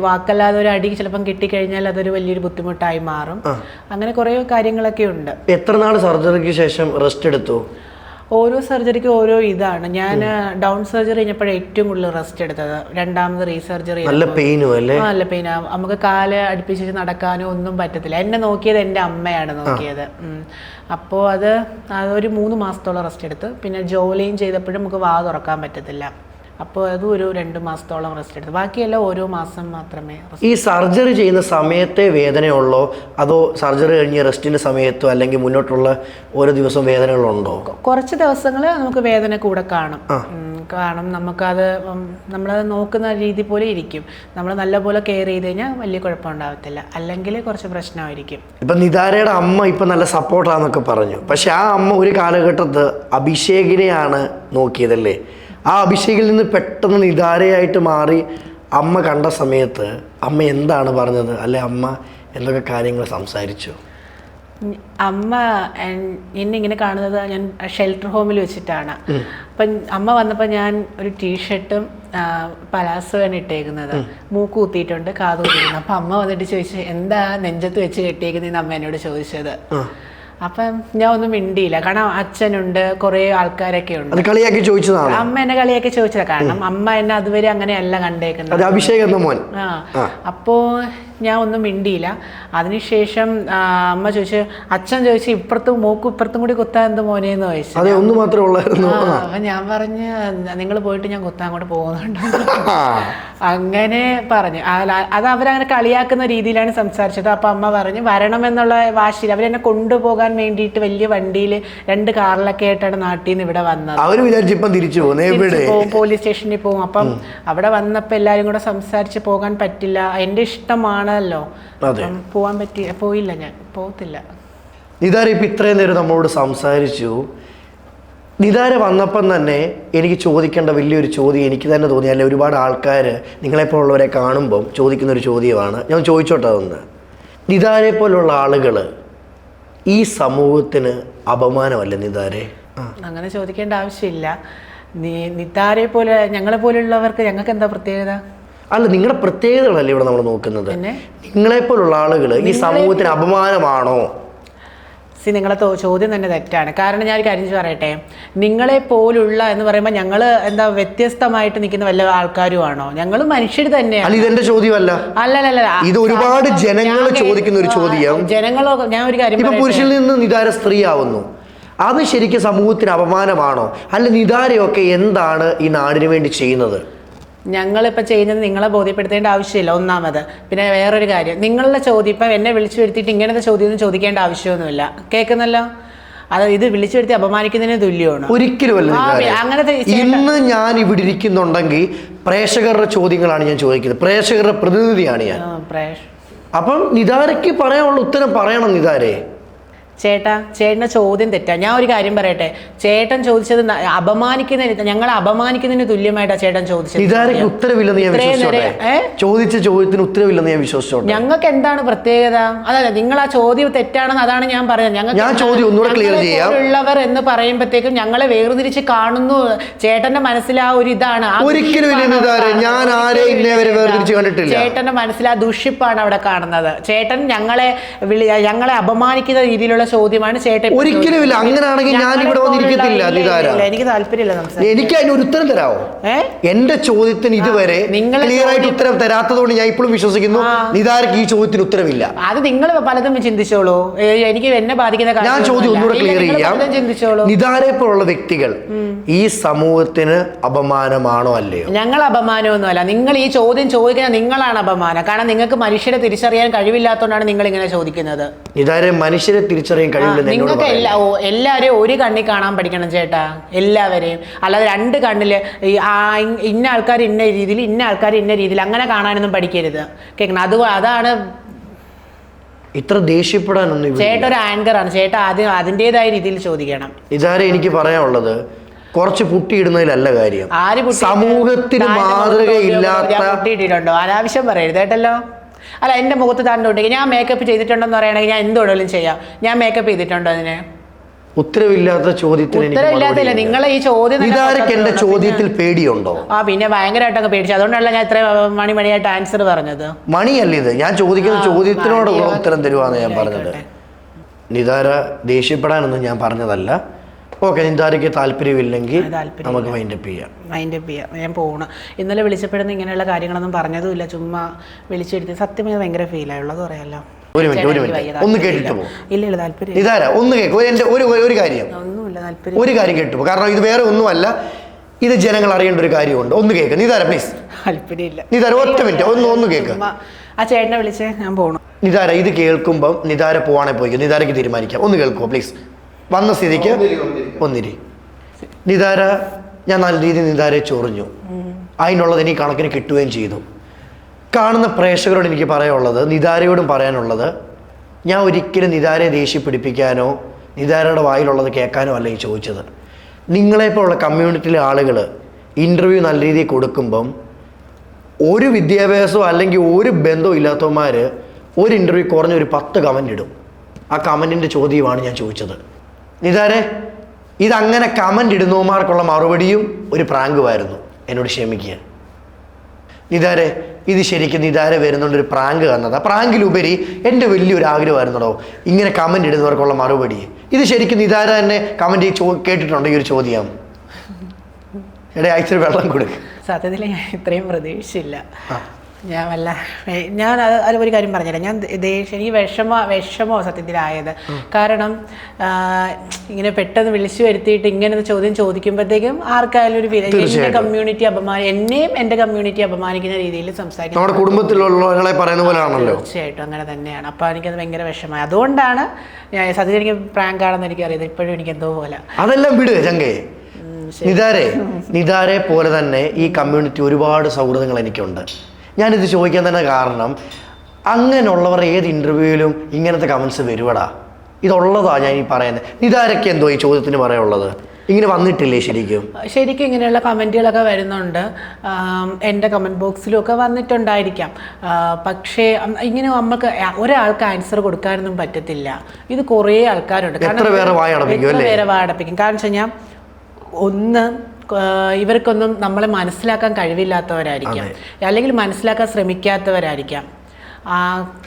വാക്കല്ലാതെ ഒരു അടി ചിലപ്പം കിട്ടിക്കഴിഞ്ഞാൽ അതൊരു വലിയൊരു ബുദ്ധിമുട്ടായി മാറും. അങ്ങനെ കുറേ കാര്യങ്ങളൊക്കെ ഉണ്ട്. എത്ര നാൾ സർജറിക്ക് ശേഷം റെസ്റ്റ് എടുത്തു? ഓരോ സർജറിക്കും ഓരോ ഇതാണ്. ഞാൻ ഡൗൺ സർജറി കഴിഞ്ഞപ്പോഴേ ഏറ്റവും കൂടുതൽ റെസ്റ്റ് എടുത്തത്. രണ്ടാമത് റീസർജറി നല്ല പെയിനാ. നമുക്ക് കാല് അടുപ്പിച്ച് നടക്കാനോ ഒന്നും പറ്റത്തില്ല. എന്നെ നോക്കിയത് എൻ്റെ അമ്മയാണ് നോക്കിയത്. അപ്പോൾ അതൊരു 3 മാസത്തോളം റെസ്റ്റ് എടുത്ത്. പിന്നെ ജോലിയും ചെയ്തപ്പോഴും നമുക്ക് വാ തുറക്കാൻ പറ്റത്തില്ല. അപ്പോൾ അതും ഒരു 2 മാസത്തോളം റെസ്റ്റ് എടുത്തു. ബാക്കിയെല്ലാം ഓരോ മാസം മാത്രമേ. ഈ സർജറി ചെയ്യുന്ന സമയത്തെ വേദനയുള്ളോ, അതോ സർജറി കഴിഞ്ഞ് റെസ്റ്റിൻ്റെ സമയത്തോ, അല്ലെങ്കിൽ മുന്നോട്ടുള്ള ഓരോ ദിവസവും വേദനകളുണ്ടോ? കുറച്ച് ദിവസങ്ങൾ നമുക്ക് വേദന കൂടെ കാണും. നമുക്കത് നമ്മളത് നോക്കുന്ന രീതി പോലെ ഇരിക്കും. നമ്മൾ നല്ലപോലെ കെയർ ചെയ്ത് കഴിഞ്ഞാൽ വലിയ കുഴപ്പമുണ്ടാകത്തില്ല, അല്ലെങ്കിൽ കുറച്ച് പ്രശ്നമായിരിക്കും. ഇപ്പം നിതാരയുടെ അമ്മ ഇപ്പം നല്ല സപ്പോർട്ടാന്നൊക്കെ പറഞ്ഞു. പക്ഷെ ആ അമ്മ ഒരു കാലഘട്ടത്ത് അഭിഷേകിനെയാണ് നോക്കിയതല്ലേ? ആ അഭിഷേകിൽ നിന്ന് പെട്ടെന്ന് നിതാരയായിട്ട് മാറി അമ്മ കണ്ട സമയത്ത് അമ്മ എന്താണ് പറഞ്ഞത്? അല്ലെ അമ്മ എന്തൊക്കെ കാര്യങ്ങൾ സംസാരിച്ചു? അമ്മ എന്നെ ഇങ്ങനെ കാണുന്നത് ഞാൻ ഷെൽട്ടർ ഹോമിൽ വെച്ചിട്ടാണ്. അപ്പം അമ്മ വന്നപ്പോൾ ഞാൻ ഒരു ടീഷർട്ടും പലാസോയാണ് ഇട്ടേക്കുന്നത്, മൂക്ക് കുത്തിയിട്ടുണ്ട്, കാത് കുത്തിയിട്ടുണ്ട്. അപ്പം അമ്മ വന്നിട്ട് ചോദിച്ചു, എന്താ നെഞ്ചത്ത് വെച്ച് കെട്ടിയേക്കുന്നതെന്ന് അമ്മ എന്നോട് ചോദിച്ചത്. അപ്പം ഞാൻ ഒന്നും മിണ്ടിയില്ല, കാരണം അച്ഛനുണ്ട്, കുറെ ആൾക്കാരൊക്കെ ഉണ്ട്. കളിയാക്കി ചോദിച്ചതാണ്. അമ്മ എന്നെ കളിയാക്കി ചോദിച്ചതാ, കാരണം അമ്മ എന്നെ അതുവരെ അങ്ങനെയല്ല കണ്ടേക്കുന്നത്. അഭിഷേക് എന്ന മോൻ. അപ്പോ ഞാൻ ഒന്നും മിണ്ടിയില്ല. അതിനുശേഷം അമ്മ ചോദിച്ചു, അച്ഛൻ ചോദിച്ചു, ഇപ്പുറത്തും മൂക്കും ഇപ്പുറത്തും കൂടി കുത്താൻ എന്ത് മോനേന്ന് ചോദിച്ചു. ഒന്ന് മാത്രമേ ഉള്ളായിരുന്നു. അപ്പൊ ഞാൻ പറഞ്ഞ്, നിങ്ങൾ പോയിട്ട് ഞാൻ കുത്താൻ അങ്ങോട്ട് പോകുന്നുണ്ട്. അങ്ങനെ പറഞ്ഞു. അത് അവരങ്ങനെ കളിയാക്കുന്ന രീതിയിലാണ് സംസാരിച്ചത്. അപ്പൊ അമ്മ പറഞ്ഞു, വരണമെന്നുള്ള വാശിയിൽ അവരെന്നെ കൊണ്ടുപോകാൻ വേണ്ടിയിട്ട് വലിയ വണ്ടിയിൽ 2 കാറിലൊക്കെ ആയിട്ടാണ് നാട്ടിൽ നിന്ന് ഇവിടെ വന്നത്. അവര് വിചാരിച്ചിപ്പം തിരിച്ചു പോകും, പോലീസ് സ്റ്റേഷനിൽ പോകും. അപ്പം അവിടെ വന്നപ്പോൾ എല്ലാരും കൂടെ സംസാരിച്ച് പോകാൻ പറ്റില്ല, എന്റെ ഇഷ്ടമാണല്ലോ, പോവാൻ പോയില്ല, ഞാൻ പോകത്തില്ല. നിതാര ഇപ്പം ഇത്രയും നേരം നമ്മളോട് സംസാരിച്ചു. നിതാര വന്നപ്പം തന്നെ എനിക്ക് ചോദിക്കേണ്ട വലിയൊരു ചോദ്യം എനിക്ക് തന്നെ തോന്നി, അല്ലെ ഒരുപാട് ആൾക്കാർ നിങ്ങളെപ്പോലുള്ളവരെ കാണുമ്പം ചോദിക്കുന്നൊരു ചോദ്യമാണ്. ഞാൻ ചോദിച്ചോട്ടെ അതൊന്ന്. നിതാരെ പോലുള്ള ആളുകൾ ഈ സമൂഹത്തിന് അപമാനമല്ലേ നിതാരെ? അങ്ങനെ ചോദിക്കേണ്ട ആവശ്യമില്ല. നിതാരെ പോലെ ഞങ്ങളെ പോലുള്ളവർക്ക് ഞങ്ങൾക്ക് എന്താ പ്രത്യേകത? അല്ല, നിങ്ങളുടെ പ്രത്യേകതകളല്ലേ ഇവിടെ നമ്മൾ നോക്കുന്നത്. നിങ്ങളെപ്പോലുള്ള ആളുകൾ ഈ സമൂഹത്തിന് അപമാനമാണോ? നിങ്ങളെ ചോദ്യം തന്നെ തെറ്റാണ്. കാരണം ഞാൻ ഒരു കാര്യം പറയട്ടെ, നിങ്ങളെ പോലുള്ള എന്ന് പറയുമ്പോൾ ഞങ്ങൾ എന്താ വ്യത്യസ്തമായിട്ട് നിൽക്കുന്ന വല്ല ആൾക്കാരുമാണോ? ഞങ്ങൾ മനുഷ്യർ തന്നെയാണ്. ഇതെന്റെ ചോദ്യമല്ല. അല്ലല്ല, ഇത് ഒരുപാട് ജനങ്ങൾ ചോദിക്കുന്ന ഒരു ചോദ്യം. ജനങ്ങളോ, ഞാൻ ഒരു കാര്യം, ഇപ്പൊ പുരുഷനിൽ നിന്ന് നിതാര സ്ത്രീ ആവുന്നു, അത് ശരിക്കും സമൂഹത്തിന് അപമാനമാണോ? അല്ല, നിതാരയൊക്കെ എന്താണ് ഈ നാടിന് വേണ്ടി ചെയ്യുന്നത്? ഞങ്ങളിപ്പോൾ ചെയ്യുന്നത് നിങ്ങളെ ബോധ്യപ്പെടുത്തേണ്ട ആവശ്യമില്ല, ഒന്നാമത്. പിന്നെ വേറൊരു കാര്യം, നിങ്ങളുടെ ചോദ്യം ഇപ്പം എന്നെ വിളിച്ചു വരുത്തിയിട്ട് ഇങ്ങനത്തെ ചോദ്യമൊന്നും ചോദിക്കേണ്ട ആവശ്യമൊന്നുമില്ല. കേൾക്കുന്നല്ലോ, അത് ഇത് വിളിച്ചു വരുത്തി അപമാനിക്കുന്നതിന് തുല്യമാണ്. ഒരിക്കലുമല്ല. അങ്ങനത്തെ ഇന്ന് ഞാൻ ഇവിടെ ഇരിക്കുന്നുണ്ടെങ്കിൽ പ്രേക്ഷകരുടെ ചോദ്യങ്ങളാണ് ഞാൻ ചോദിക്കുന്നത്, പ്രേക്ഷകരുടെ പ്രതിനിധിയാണ് ഞാൻ. അപ്പം നിതാരയ്ക്ക് പറയാനുള്ള ഉത്തരം പറയണം. നിതാരെ, ചേട്ടൻ്റെ ചോദ്യം തെറ്റാ. ഞാൻ ഒരു കാര്യം പറയട്ടെ, ചേട്ടൻ ചോദിച്ചത് അപമാനിക്കുന്നതിന്, ഞങ്ങളെ അപമാനിക്കുന്നതിന് തുല്യമായിട്ടാണ് ചേട്ടൻ ചോദിച്ചത്. നിതാരയ്ക്ക് ഉത്തരവില്ലെന്ന് ഞാൻ വിശ്വസിച്ചോട്ടെ. ചോദിച്ച ചോദ്യത്തിന് ഉത്തരവില്ലെന്ന് ഞാൻ വിശ്വസിച്ചോട്ടെ. ഞങ്ങൾക്ക് എന്താണ് പ്രത്യേകത? അതല്ല, നിങ്ങൾ ആ ചോദ്യം തെറ്റാണെന്ന് അതാണ് ഞാൻ പറയുന്നത്. ഞാൻ ചോദ്യം ഒന്നുകൂടെ ക്ലിയർ ചെയ്യാം. ഉള്ളവർ എന്ന് പറയുമ്പോഴത്തേക്കും ഞങ്ങളെ വേർതിരിച്ച് കാണുന്നു. ചേട്ടന്റെ മനസ്സിൽ ആ ഒരു ഇതാണ്. ഒരിക്കലും ഞാൻ ആരെയും ഇന്നേ വരെ വേർതിരിച്ച് കണ്ടിട്ടില്ല. ചേട്ടന്റെ മനസ്സിൽ ആ ദുഷിപ്പാണ് അവിടെ കാണുന്നത്. ചേട്ടൻ ഞങ്ങളെ അപമാനിക്കുന്ന രീതിയിലുള്ള ചോദ്യമാണ് ചേട്ടൻ. ഒരിക്കലുമില്ല. അങ്ങനെയാണെങ്കിൽ ഞാൻ ഇവിടെ വന്നിരിക്കത്തില്ല. എനിക്ക് താല്പര്യമില്ല. എനിക്ക് അതിന് ഒരു ഉത്തരം തരാമോ? എന്റെ ചോദ്യത്തിന് ഇതുവരെ ക്ലിയർ ആയിട്ട് ഉത്തരം തരാത്തതുകൊണ്ട് ഞാൻ ഇപ്പോഴും വിശ്വസിക്കുന്നു നിതാരക്ക് ഈ ചോദ്യത്തിന് ഉത്തരവില്ല. അത് നിങ്ങൾ പലതും ചിന്തിച്ചോളൂ, എനിക്ക് എന്നെ ബാധിക്കുന്ന ഞാൻ ചോദ്യം ഒന്നുകൂടെ ക്ലിയർ ചെയ്യാം. നിതാരെ പോലുള്ള വ്യക്തികൾ ഈ സമൂഹത്തിന് അപമാനമാണോ അല്ലയോ? ഞങ്ങൾ അപമാനമൊന്നുമല്ല. നിങ്ങൾ ഈ ചോദ്യം ചോദിക്കുന്ന നിങ്ങളാണ് അപമാനം. കാരണം നിങ്ങൾക്ക് മനുഷ്യരെ തിരിച്ചറിയാൻ കഴിവില്ലാത്തതുകൊണ്ടാണ് നിങ്ങൾ ഇങ്ങനെ ചോദിക്കുന്നത്. നിതാരെ മനുഷ്യരെ തിരിച്ചറിയാൻ നിങ്ങൾക്ക് എല്ലാവരെയും ഒരു കണ്ണിൽ കാണാൻ പഠിക്കണം ചേട്ടാ, എല്ലാവരെയും. അല്ലാതെ 2 കണ്ണില് ഇന്ന ആൾക്കാർ ഇന്ന രീതിയിൽ, ഇന്ന ആൾക്കാർ ഇന്ന രീതിയിൽ അങ്ങനെ കാണാനൊന്നും പഠിക്കരുത്. കേൾക്കണം, അതാണ്. ഇത്ര ദേഷ്യപ്പെടാനൊന്നും. ചേട്ടൻ ഒരു ആങ്കറാണ്, ചേട്ടാ ആദ്യം അതിൻ്റെതായ രീതിയിൽ ചോദിക്കണം. ഇതാരെ എനിക്ക് പറയാനുള്ളത്, കുറച്ച് പുട്ടിയിടുന്നതിലല്ല കാര്യം. സമൂഹത്തിന് മാതൃകയില്ലാത്ത പുട്ടിയിട്ടിട്ടുണ്ടോ? അനാവശ്യം പറയരുത് കേട്ടല്ലോ. അല്ല, എൻ്റെ മുഖത്ത് താണ്ടുണ്ടെങ്കിൽ ഞാൻ മേക്കപ്പ് ചെയ്തിട്ടുണ്ടെന്ന് പറയുകയാണെങ്കിൽ ഞാൻ എന്തുകൊണ്ടും ചെയ്യാം. ഞാൻ മേക്കപ്പ് ചെയ്തിട്ടുണ്ടോ? അതിന് ഉത്തരവില്ലാത്ത ചോദ്യത്തിന് ഉത്തരവില്ലാത്തില്ല. നിങ്ങളെ ഈ ചോദ്യം എന്റെ ചോദ്യത്തിൽ പേടിയുണ്ടോ? പിന്നെ ഭയങ്കരമായിട്ടൊക്കെ പേടിച്ചു. അതുകൊണ്ടല്ല ഞാൻ ഇത്ര മണിയായിട്ട് ആൻസർ പറഞ്ഞത്. മണിയല്ല ഇത്, ഞാൻ ചോദിക്കുന്ന ചോദ്യത്തിനോടുള്ള ഉത്തരം തരുവാന്ന് ഞാൻ പറഞ്ഞത്. നിതാര ദേഷ്യപ്പെടാനൊന്നും ഞാൻ പറഞ്ഞതല്ല. ഓക്കെ, നിതാരയ്ക്ക് താല്പര്യമില്ലെങ്കിൽ നമുക്ക് വൈൻഡപ്പ് ചെയ്യാം. ഞാൻ പോകണം. ഇന്നലെ വിളിച്ചപ്പെടുന്ന ഇങ്ങനെയുള്ള കാര്യങ്ങളൊന്നും പറഞ്ഞതുമില്ല, ചുമ്മാ വിളിച്ചെടുത്ത്. സത്യമായി ഭയങ്കര ഫീലായുള്ളത് പറയാമല്ലോ. ഒരു മിനിറ്റ് ഒന്ന് കേട്ടിട്ട് പോകും. ഇല്ല, താല്പര്യം. നിതാര ഒന്ന് കേൾക്കും. ഒരു കാര്യം, ഒന്നുമില്ല, താല്പര്യം. ഒരു കാര്യം കേട്ടു, കാരണം ഇത് വേറെ ഒന്നുമല്ല, ഇത് ജനങ്ങൾ അറിയേണ്ട ഒരു കാര്യമുണ്ട്. ഒന്ന് കേൾക്കുക നിതാര, പ്ലീസ്. താല്പര്യമില്ല. നിതാര ഒറ്റ മിനിറ്റ് ഒന്ന് കേൾക്കുക. ആ ചേട്ടനെ വിളിച്ചേ, ഞാൻ പോകണം. നിതാര ഇത് കേൾക്കുമ്പം നിതാര പോവാണെ പോയിക്കും. നിതാരയ്ക്ക് തീരുമാനിക്കാം. ഒന്ന് കേൾക്കുമോ പ്ലീസ്? വന്ന സ്ഥിതിക്ക് ഒന്നിരി. നിതാര, ഞാൻ നല്ല രീതിയിൽ നിതാരയെ ചൊറിഞ്ഞു, അതിനുള്ളത് എനിക്ക് കണക്കിന് കിട്ടുകയും ചെയ്തു. കാണുന്ന പ്രേക്ഷകരോട് എനിക്ക് പറയാനുള്ളത്, നിതാരയോടും പറയാനുള്ളത്, ഞാൻ ഒരിക്കലും നിതാരയെ ദേഷ്യപ്പിടിപ്പിക്കാനോ നിതാരയുടെ വായിലുള്ളത് കേൾക്കാനോ അല്ല ഈ ചോദിച്ചത്. നിങ്ങളെപ്പോലുള്ള കമ്മ്യൂണിറ്റിയിലെ ആളുകൾ ഇൻ്റർവ്യൂ നല്ല രീതിയിൽ കൊടുക്കുമ്പം ഒരു വിദ്യാഭ്യാസമോ അല്ലെങ്കിൽ ഒരു ബന്ധവും ഇല്ലാത്തവന്മാർ ഒരു ഇൻ്റർവ്യൂ കുറഞ്ഞ ഒരു 10 കമൻ്റ് ഇടും. ആ കമൻറ്റിൻ്റെ ചോദ്യമാണ് ഞാൻ ചോദിച്ചത്. നിതാരെ, ഇതങ്ങനെ കമൻ്റ് ഇടുന്നവന്മാർക്കുള്ള മറുപടിയും ഒരു പ്രാങ്കുമായിരുന്നു. എന്നോട് ക്ഷമിക്കുക നിതാരെ. ഇത് ശരിക്കും നിതാരെ വരുന്നുണ്ട് ഒരു പ്രാങ്ക് തന്നത്. ആ പ്രാങ്കിലുപരി എൻ്റെ വലിയൊരു ആഗ്രഹമായിരുന്നോ ഇങ്ങനെ കമൻ്റ് ഇടുന്നവർക്കുള്ള മറുപടി. ഇത് ശരിക്കും നിതാര തന്നെ കമൻറ്റ് കേട്ടിട്ടുണ്ടോ ഈ ഒരു ചോദ്യം? എടേ അയച്ചൊരു വെള്ളം കൊടുക്കുക. സത്യത്തിൽ ഞാൻ ഇത്രയും പ്രതീക്ഷിച്ചില്ല. ഞാൻ ഒരു കാര്യം പറഞ്ഞുതരാം. ഞാൻ എനിക്ക് വിഷമോ സത്യത്തിലായത്. കാരണം ഇങ്ങനെ പെട്ടെന്ന് വിളിച്ചു വരുത്തിയിട്ട് ഇങ്ങനെ ചോദ്യം ചോദിക്കുമ്പോഴത്തേക്കും ആർക്കായാലും ഒരു എൻ്റെ കമ്മ്യൂണിറ്റി എന്നെയും എൻ്റെ കമ്മ്യൂണിറ്റി അപമാനിക്കുന്ന രീതിയിൽ സംസാരിക്കും. നമ്മുടെ കുടുംബത്തിലുള്ളവരെ പറയുന്ന പോലെയാണല്ലോ. തീർച്ചയായിട്ടും അങ്ങനെ തന്നെയാണ്. അപ്പോൾ എനിക്കത് ഭയങ്കര വിഷമമായി. അതുകൊണ്ടാണ് ഞാൻ സത്യത്തിൽ എനിക്ക് പ്രാങ്ക് ആണെന്ന് എനിക്കറിയാം. ഇപ്പോഴും എനിക്ക് എന്തോ പോലെ. അതെല്ലാം വിട് ചങ്കേ. നിതാരെ പോലെ തന്നെ ഈ കമ്മ്യൂണിറ്റി ഒരുപാട് സൗഹൃദങ്ങൾ എനിക്കുണ്ട്. ഞാനിത് ചോദിക്കാൻ തന്നെ കാരണം അങ്ങനെയുള്ളവർ ഏത് ഇൻ്റർവ്യൂവിലും ഇങ്ങനത്തെ കമൻസ് വരുവടാ. ഇതുള്ളതാ ഞാൻ ഈ പറയുന്നത്. നിതാരൊക്കെ എന്തോ ഈ ചോദ്യത്തിന് പറയാനുള്ളത്? ഇങ്ങനെ വന്നിട്ടില്ലേ ശരിക്കും ഇങ്ങനെയുള്ള കമൻറ്റുകളൊക്കെ വരുന്നുണ്ട്. എൻ്റെ കമൻറ്റ് ബോക്സിലും ഒക്കെ വന്നിട്ടുണ്ടായിരിക്കാം. പക്ഷേ ഇങ്ങനെ നമുക്ക് ഒരാൾക്ക് ആൻസർ കൊടുക്കാനൊന്നും പറ്റത്തില്ല. ഇത് കുറേ ആൾക്കാരുണ്ട്. എത്ര പേരെ വായടപ്പിക്കും. കാരണം വെച്ച് കഴിഞ്ഞാൽ ഒന്ന് ഇവർക്കൊന്നും നമ്മളെ മനസ്സിലാക്കാൻ കഴിവില്ലാത്തവരായിരിക്കാം, അല്ലെങ്കിൽ മനസ്സിലാക്കാൻ ശ്രമിക്കാത്തവരായിരിക്കാം.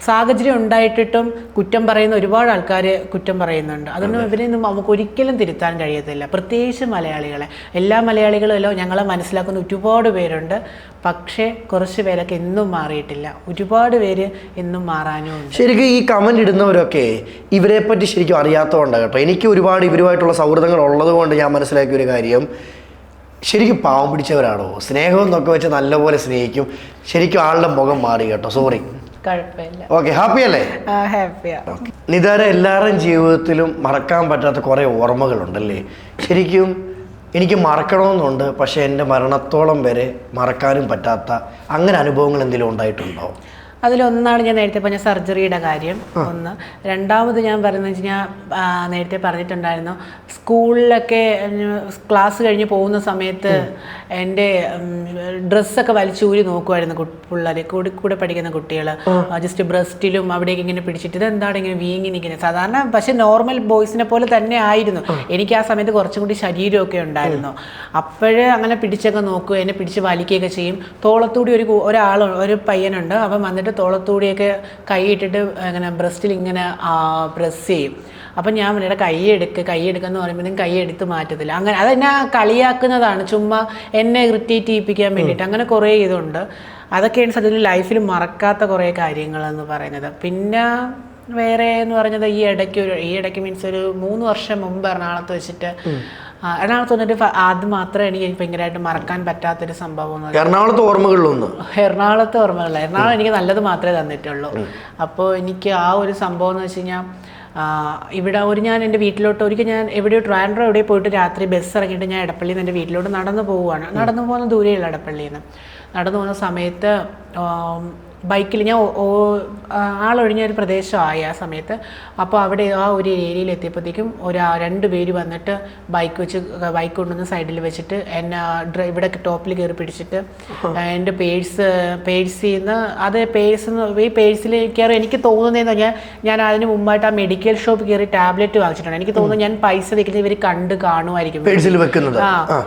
സാഹചര്യം ഉണ്ടായിട്ടിട്ടും കുറ്റം പറയുന്ന ഒരുപാട് ആൾക്കാർ കുറ്റം പറയുന്നുണ്ട്. അതൊന്നും ഇവരെയൊന്നും നമുക്ക് ഒരിക്കലും തിരുത്താൻ കഴിയത്തില്ല. പ്രത്യേകിച്ച് മലയാളികളെ. എല്ലാ മലയാളികളുമല്ലോ ഞങ്ങളെ മനസ്സിലാക്കുന്ന ഒരുപാട് പേരുണ്ട്. പക്ഷേ കുറച്ച് പേരൊക്കെ എന്നും മാറിയിട്ടില്ല. ഒരുപാട് പേര് എന്നും മാറാനുമുണ്ട്. ശരിക്കും ഈ കമൻ്റ് ഇടുന്നവരൊക്കെ ഇവരെ പറ്റി ശരിക്കും അറിയാത്തതുകൊണ്ടാണ് കേട്ടോ. എനിക്ക് ഒരുപാട് ഇവരുമായിട്ടുള്ള സൗഹൃദങ്ങൾ ഉള്ളത് കൊണ്ട് ഞാൻ മനസ്സിലാക്കിയ ഒരു കാര്യം, ശരിക്കും പാവം പിടിച്ചവരാണോ? സ്നേഹം എന്നൊക്കെ വെച്ച് നല്ലപോലെ സ്നേഹിക്കും. ശരിക്കും ആളുടെ മുഖം മാറി കേട്ടോ. സോറി. ഓക്കെ, ഹാപ്പി അല്ലേ? നിതാര, എല്ലാവരുടെയും ജീവിതത്തിലും മറക്കാൻ പറ്റാത്ത കുറേ ഓർമ്മകളുണ്ടല്ലേ? ശരിക്കും എനിക്ക് മറക്കണമെന്നുണ്ട്. പക്ഷെ എൻ്റെ മരണത്തോളം വരെ മറക്കാനും പറ്റാത്ത അങ്ങനെ അനുഭവങ്ങൾ എന്തെങ്കിലും ഉണ്ടായിട്ടുണ്ടോ? അതിലൊന്നാണ് ഞാൻ നേരത്തെ പറഞ്ഞ സർജറിയുടെ കാര്യം. ഒന്ന്. രണ്ടാമത് ഞാൻ പറയുന്നത് വെച്ച് കഴിഞ്ഞാൽ നേരത്തെ പറഞ്ഞിട്ടുണ്ടായിരുന്നു, സ്കൂളിലൊക്കെ ക്ലാസ് കഴിഞ്ഞ് പോകുന്ന സമയത്ത് എൻ്റെ ഡ്രസ്സൊക്കെ വലിച്ചൂരി നോക്കുമായിരുന്നു പിള്ളേർ, കൂടെ പഠിക്കുന്ന കുട്ടികൾ. ജസ്റ്റ് ബ്രസ്റ്റിലും അവിടേക്ക് ഇങ്ങനെ പിടിച്ചിട്ട് ഇതെന്താണ് ഇങ്ങനെ വീങ്ങി നിൽക്കുന്നത് സാധാരണ. പക്ഷെ നോർമൽ ബോയ്സിനെ പോലെ തന്നെ ആയിരുന്നു. എനിക്ക് ആ സമയത്ത് കുറച്ചും കൂടി ശരീരമൊക്കെ ഉണ്ടായിരുന്നു. അപ്പോഴേ അങ്ങനെ പിടിച്ചൊക്കെ നോക്കുക, എന്നെ പിടിച്ച് വലിക്കുകയൊക്കെ ചെയ്യും. തോളത്തൂടി ഒരു പയ്യനുണ്ട്. അവൻ വന്നിട്ട് തോളത്തൂടിയൊക്കെ കൈയിട്ടിട്ട് ഇങ്ങനെ ബ്രസ്റ്റിൽ ഇങ്ങനെ പ്രസ് ചെയ്യും. അപ്പം ഞാൻ ഇവിടെ കൈയെടുക്കെന്ന് പറയുമ്പോഴത്തേക്കും കൈ എടുത്ത് മാറ്റത്തില്ല. അങ്ങനെ അതെന്നെ കളിയാക്കുന്നതാണ്, ചുമ്മാ എന്നെ ഇറിറ്റേറ്റ് ചെയ്യിപ്പിക്കാൻ വേണ്ടിയിട്ട്. അങ്ങനെ കുറേ ഇതുണ്ട്. അതൊക്കെയാണ് സത്യത്തിൽ ലൈഫിൽ മറക്കാത്ത കുറേ കാര്യങ്ങളെന്ന് പറയുന്നത്. പിന്നെ വേറെ എന്ന് പറഞ്ഞത് ഈ ഇടയ്ക്ക് മീൻസ് ഒരു 3 വർഷം മുമ്പ് എറണാകുളത്ത് വെച്ചിട്ട് എറണാകുളത്ത് വന്നിട്ട് അത് മാത്രമേ എനിക്ക് ഭയങ്കരമായിട്ട് മറക്കാൻ പറ്റാത്തൊരു സംഭവം. എറണാകുളത്ത് ഓർമ്മകളില്ല. എറണാകുളം എനിക്ക് നല്ലത് മാത്രമേ തന്നിട്ടുള്ളൂ. അപ്പോൾ എനിക്ക് ആ ഒരു സംഭവം എന്ന് വെച്ച് കഴിഞ്ഞാൽ, ഇവിടെ ഞാൻ എൻ്റെ വീട്ടിലോട്ട് ഞാൻ ട്രിവാൻഡ്രം എവിടെ പോയിട്ട് രാത്രി ബസ് ഇറങ്ങിയിട്ട് ഞാൻ എടപ്പള്ളിയിൽ നിന്ന് എൻ്റെ വീട്ടിലോട്ട് നടന്നു പോകുന്ന ദൂരെയുള്ള എടപ്പള്ളിയിൽ നിന്ന് നടന്നു പോകുന്ന സമയത്ത് ബൈക്കിൽ ഞാൻ ആളൊഴിഞ്ഞൊരു പ്രദേശമായി ആ സമയത്ത്. അപ്പോൾ അവിടെ ആ ഒരു ഏരിയയിൽ എത്തിയപ്പോഴത്തേക്കും 2 പേര് വന്നിട്ട് ബൈക്ക് കൊണ്ടുവന്ന് സൈഡിൽ വെച്ചിട്ട് എന്നെ ഇവിടെ ടോപ്പിൽ കയറി പിടിച്ചിട്ട് എൻ്റെ പേഴ്സിൽ നിന്ന് ഈ പേഴ്സിൽ കയറി എനിക്ക് തോന്നുന്നതെന്ന് പറഞ്ഞാൽ ഞാൻ അതിന് മുമ്പായിട്ട് ആ മെഡിക്കൽ ഷോപ്പ് കയറി ടാബ്ലറ്റ് വാങ്ങിച്ചിട്ടുണ്ട്. എനിക്ക് തോന്നുന്നു ഞാൻ പൈസ വെക്കുന്നത് ഇവർ കാണുമായിരിക്കും.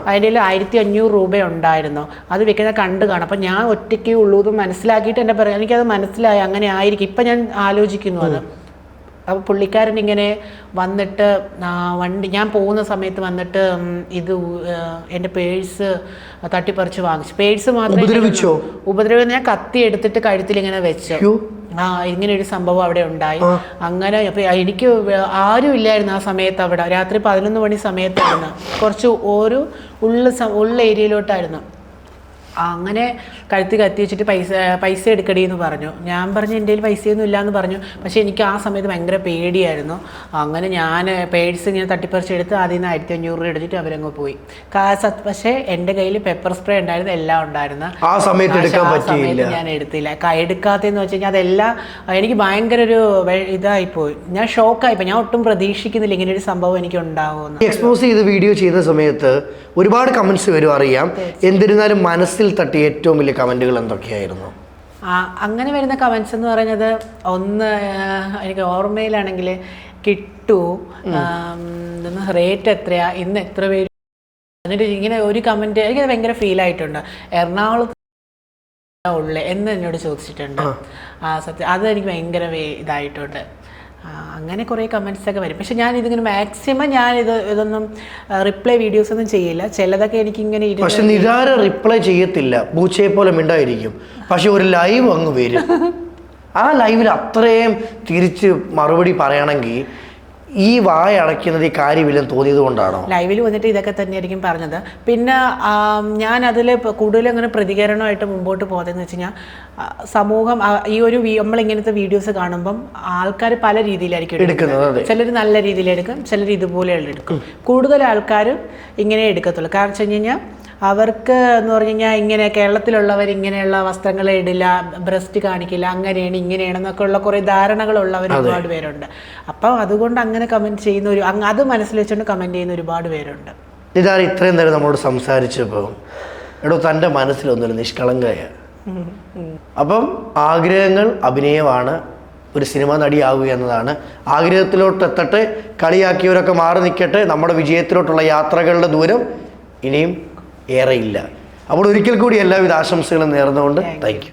അതിൻ്റെ 1500 രൂപ ഉണ്ടായിരുന്നു. അത് വെക്കുന്നത് കാണും. അപ്പം ഞാൻ ഒറ്റയ്ക്കേ ഉള്ളൂ എന്ന് മനസ്സിലാക്കിയിട്ട് എൻ്റെ എനിക്കത് മനസ്സിലായി അങ്ങനെ ആയിരിക്കും. ഇപ്പം ഞാൻ ആലോചിക്കുന്നു അത്. അപ്പോൾ പുള്ളിക്കാരൻ ഇങ്ങനെ വന്നിട്ട് ഞാൻ പോകുന്ന സമയത്ത് വന്നിട്ട് എൻ്റെ പേഴ്സ് തട്ടിപ്പറിച്ച് വാങ്ങിച്ചു. പേഴ്സ് മാത്രം ഉപദ്രവിച്ചു. ഞാൻ കത്തി എടുത്തിട്ട് കഴുത്തിൽ ഇങ്ങനെ വെച്ചു. ഇങ്ങനെ ഒരു സംഭവം അവിടെ ഉണ്ടായി. അങ്ങനെ അപ്പോൾ എനിക്ക് ആരും ഇല്ലായിരുന്നു ആ സമയത്ത്. അവിടെ രാത്രി 11 മണി സമയത്തായിരുന്നു. കുറച്ച് ഉള്ള ഏരിയയിലോട്ടായിരുന്നു. അങ്ങനെ കഴുത്തി കത്തി വെച്ചിട്ട് പൈസ എടുക്കടി എന്ന് പറഞ്ഞു. ഞാൻ പറഞ്ഞു എൻ്റെ കയ്യിൽ പൈസയൊന്നും ഇല്ലയെന്ന് പറഞ്ഞു. പക്ഷേ എനിക്ക് ആ സമയത്ത് ഭയങ്കര പേടിയായിരുന്നു. അങ്ങനെ ഞാൻ പേഴ്സ് ഇങ്ങനെ തട്ടിപ്പറിച്ചെടുത്ത് അതിൽ നിന്ന് 1500 രൂപ എടുത്തിട്ട് അവരങ്ങ് പോയി. പക്ഷേ എൻ്റെ കയ്യിൽ പെപ്പർ സ്പ്രേ ഉണ്ടായിരുന്നു, എല്ലാം ഉണ്ടായിരുന്നു. ആ സമയത്ത് ഞാൻ എടുത്തില്ല. എടുക്കാത്തതെന്ന് വെച്ച് കഴിഞ്ഞാൽ അതെല്ലാം എനിക്ക് ഭയങ്കര ഒരു ഇതായിപ്പോയി. ഞാൻ ഷോക്കായിപ്പോയി. ഞാൻ ഒട്ടും പ്രതീക്ഷിക്കുന്നില്ല ഇങ്ങനെ ഒരു സംഭവം എനിക്ക് ഉണ്ടാകുമെന്ന്. എക്സ്പോസ് ചെയ്ത് വീഡിയോ ചെയ്ത സമയത്ത് ഒരുപാട് കമൻറ്റ്സ് വരും അറിയാം. എന്നിരുന്നാലും മനസ്സിൽ തട്ടി ഏറ്റവും വലിയ കമൻറ്റുകൾ എന്തൊക്കെയായിരുന്നു? അങ്ങനെ വരുന്ന കമൻസ് എന്ന് പറയുന്നത് ഒന്ന് എനിക്ക് ഓർമ്മയിലാണെങ്കിൽ കിട്ടു റേറ്റ് എത്രയാ, ഇന്ന് എത്ര പേര്, എന്നിട്ട് ഇങ്ങനെ ഒരു കമൻറ്റ് എനിക്കത് ഭയങ്കര ഫീൽ ആയിട്ടുണ്ട്. എറണാകുളത്ത് ഉള്ളേ എന്ന് എന്നോട് ചോദിച്ചിട്ടുണ്ട്. സത്യം അത് എനിക്ക് ഭയങ്കര ഇതായിട്ടുണ്ട്. അങ്ങനെ കുറേ കമൻസ് ഒക്കെ വരും. പക്ഷെ ഞാൻ ഇതിങ്ങനെ മാക്സിമം ഇതൊന്നും റിപ്ലൈ വീഡിയോസ് ഒന്നും ചെയ്യില്ല. ചിലതൊക്കെ എനിക്കിങ്ങനെ പക്ഷെ നിരാര റിപ്ലൈ ചെയ്യത്തില്ല, പൂച്ചയെ പോലെ മിണ്ടായിരിക്കും. പക്ഷെ ഒരു ലൈവ് അങ്ങ് വരും. ആ ലൈവിൽ അത്രയും തിരിച്ച് മറുപടി പറയണമെങ്കിൽ ഈ വായ അടയ്ക്കുന്നത് ഈ കാര്യമില്ലെന്ന് തോന്നിയത് കൊണ്ടാണോ? ലൈവിൽ വന്നിട്ട് ഇതൊക്കെ തന്നെയായിരിക്കും പറഞ്ഞത്. പിന്നെ ഞാൻ അതിൽ കൂടുതലും അങ്ങനെ പ്രതികരണമായിട്ട് മുമ്പോട്ട് പോകുന്നതെന്ന് വെച്ച് കഴിഞ്ഞാൽ സമൂഹം ഈ ഒരു നമ്മളിങ്ങനത്തെ വീഡിയോസ് കാണുമ്പം ആൾക്കാർ പല രീതിയിലായിരിക്കും എടുക്കുന്നത്. ചിലർ നല്ല രീതിയിൽ എടുക്കും, ചിലർ ഇതുപോലെ എടുക്കും. കൂടുതൽ ആൾക്കാരും ഇങ്ങനെ എടുക്കത്തുള്ളൂ. കാരണം വെച്ച് കഴിഞ്ഞാൽ അവർക്ക് എന്ന് പറഞ്ഞു കഴിഞ്ഞാൽ ഇങ്ങനെ കേരളത്തിലുള്ളവർ ഇങ്ങനെയുള്ള വസ്ത്രങ്ങൾ ഇടില്ല, ബ്രസ്റ്റ് കാണിക്കില്ല, അങ്ങനെയാണ് ഇങ്ങനെയാണെന്നൊക്കെ ഉള്ള കുറേ ധാരണകളുള്ളവർ ഒരുപാട് പേരുണ്ട്. അപ്പം അതുകൊണ്ട് അങ്ങനെ കമൻറ്റ് ചെയ്യുന്ന അത് മനസ്സിൽ വെച്ചുകൊണ്ട് കമൻറ്റ് ചെയ്യുന്ന ഒരുപാട് പേരുണ്ട്. ഇതാണ് ഇത്രയും നേരം നമ്മളോട് സംസാരിച്ചപ്പോൾ എടോ തൻ്റെ മനസ്സിലൊന്നുമില്ല, നിഷ്കളങ്കയ. അപ്പം ആഗ്രഹങ്ങൾ അഭിനയമാണ്, ഒരു സിനിമ നടിയാവുക എന്നതാണ്. ആഗ്രഹത്തിലോട്ട് എത്തട്ടെ, കളിയാക്കിയവരൊക്കെ മാറി നിൽക്കട്ടെ. നമ്മുടെ വിജയത്തിലോട്ടുള്ള യാത്രകളുടെ ദൂരം ഇനിയും ഏറെയില്ല. അപ്പോൾ ഒരിക്കൽ കൂടി എല്ലാവിധ ആശംസകളും നേർന്നുകൊണ്ട് താങ്ക് യു.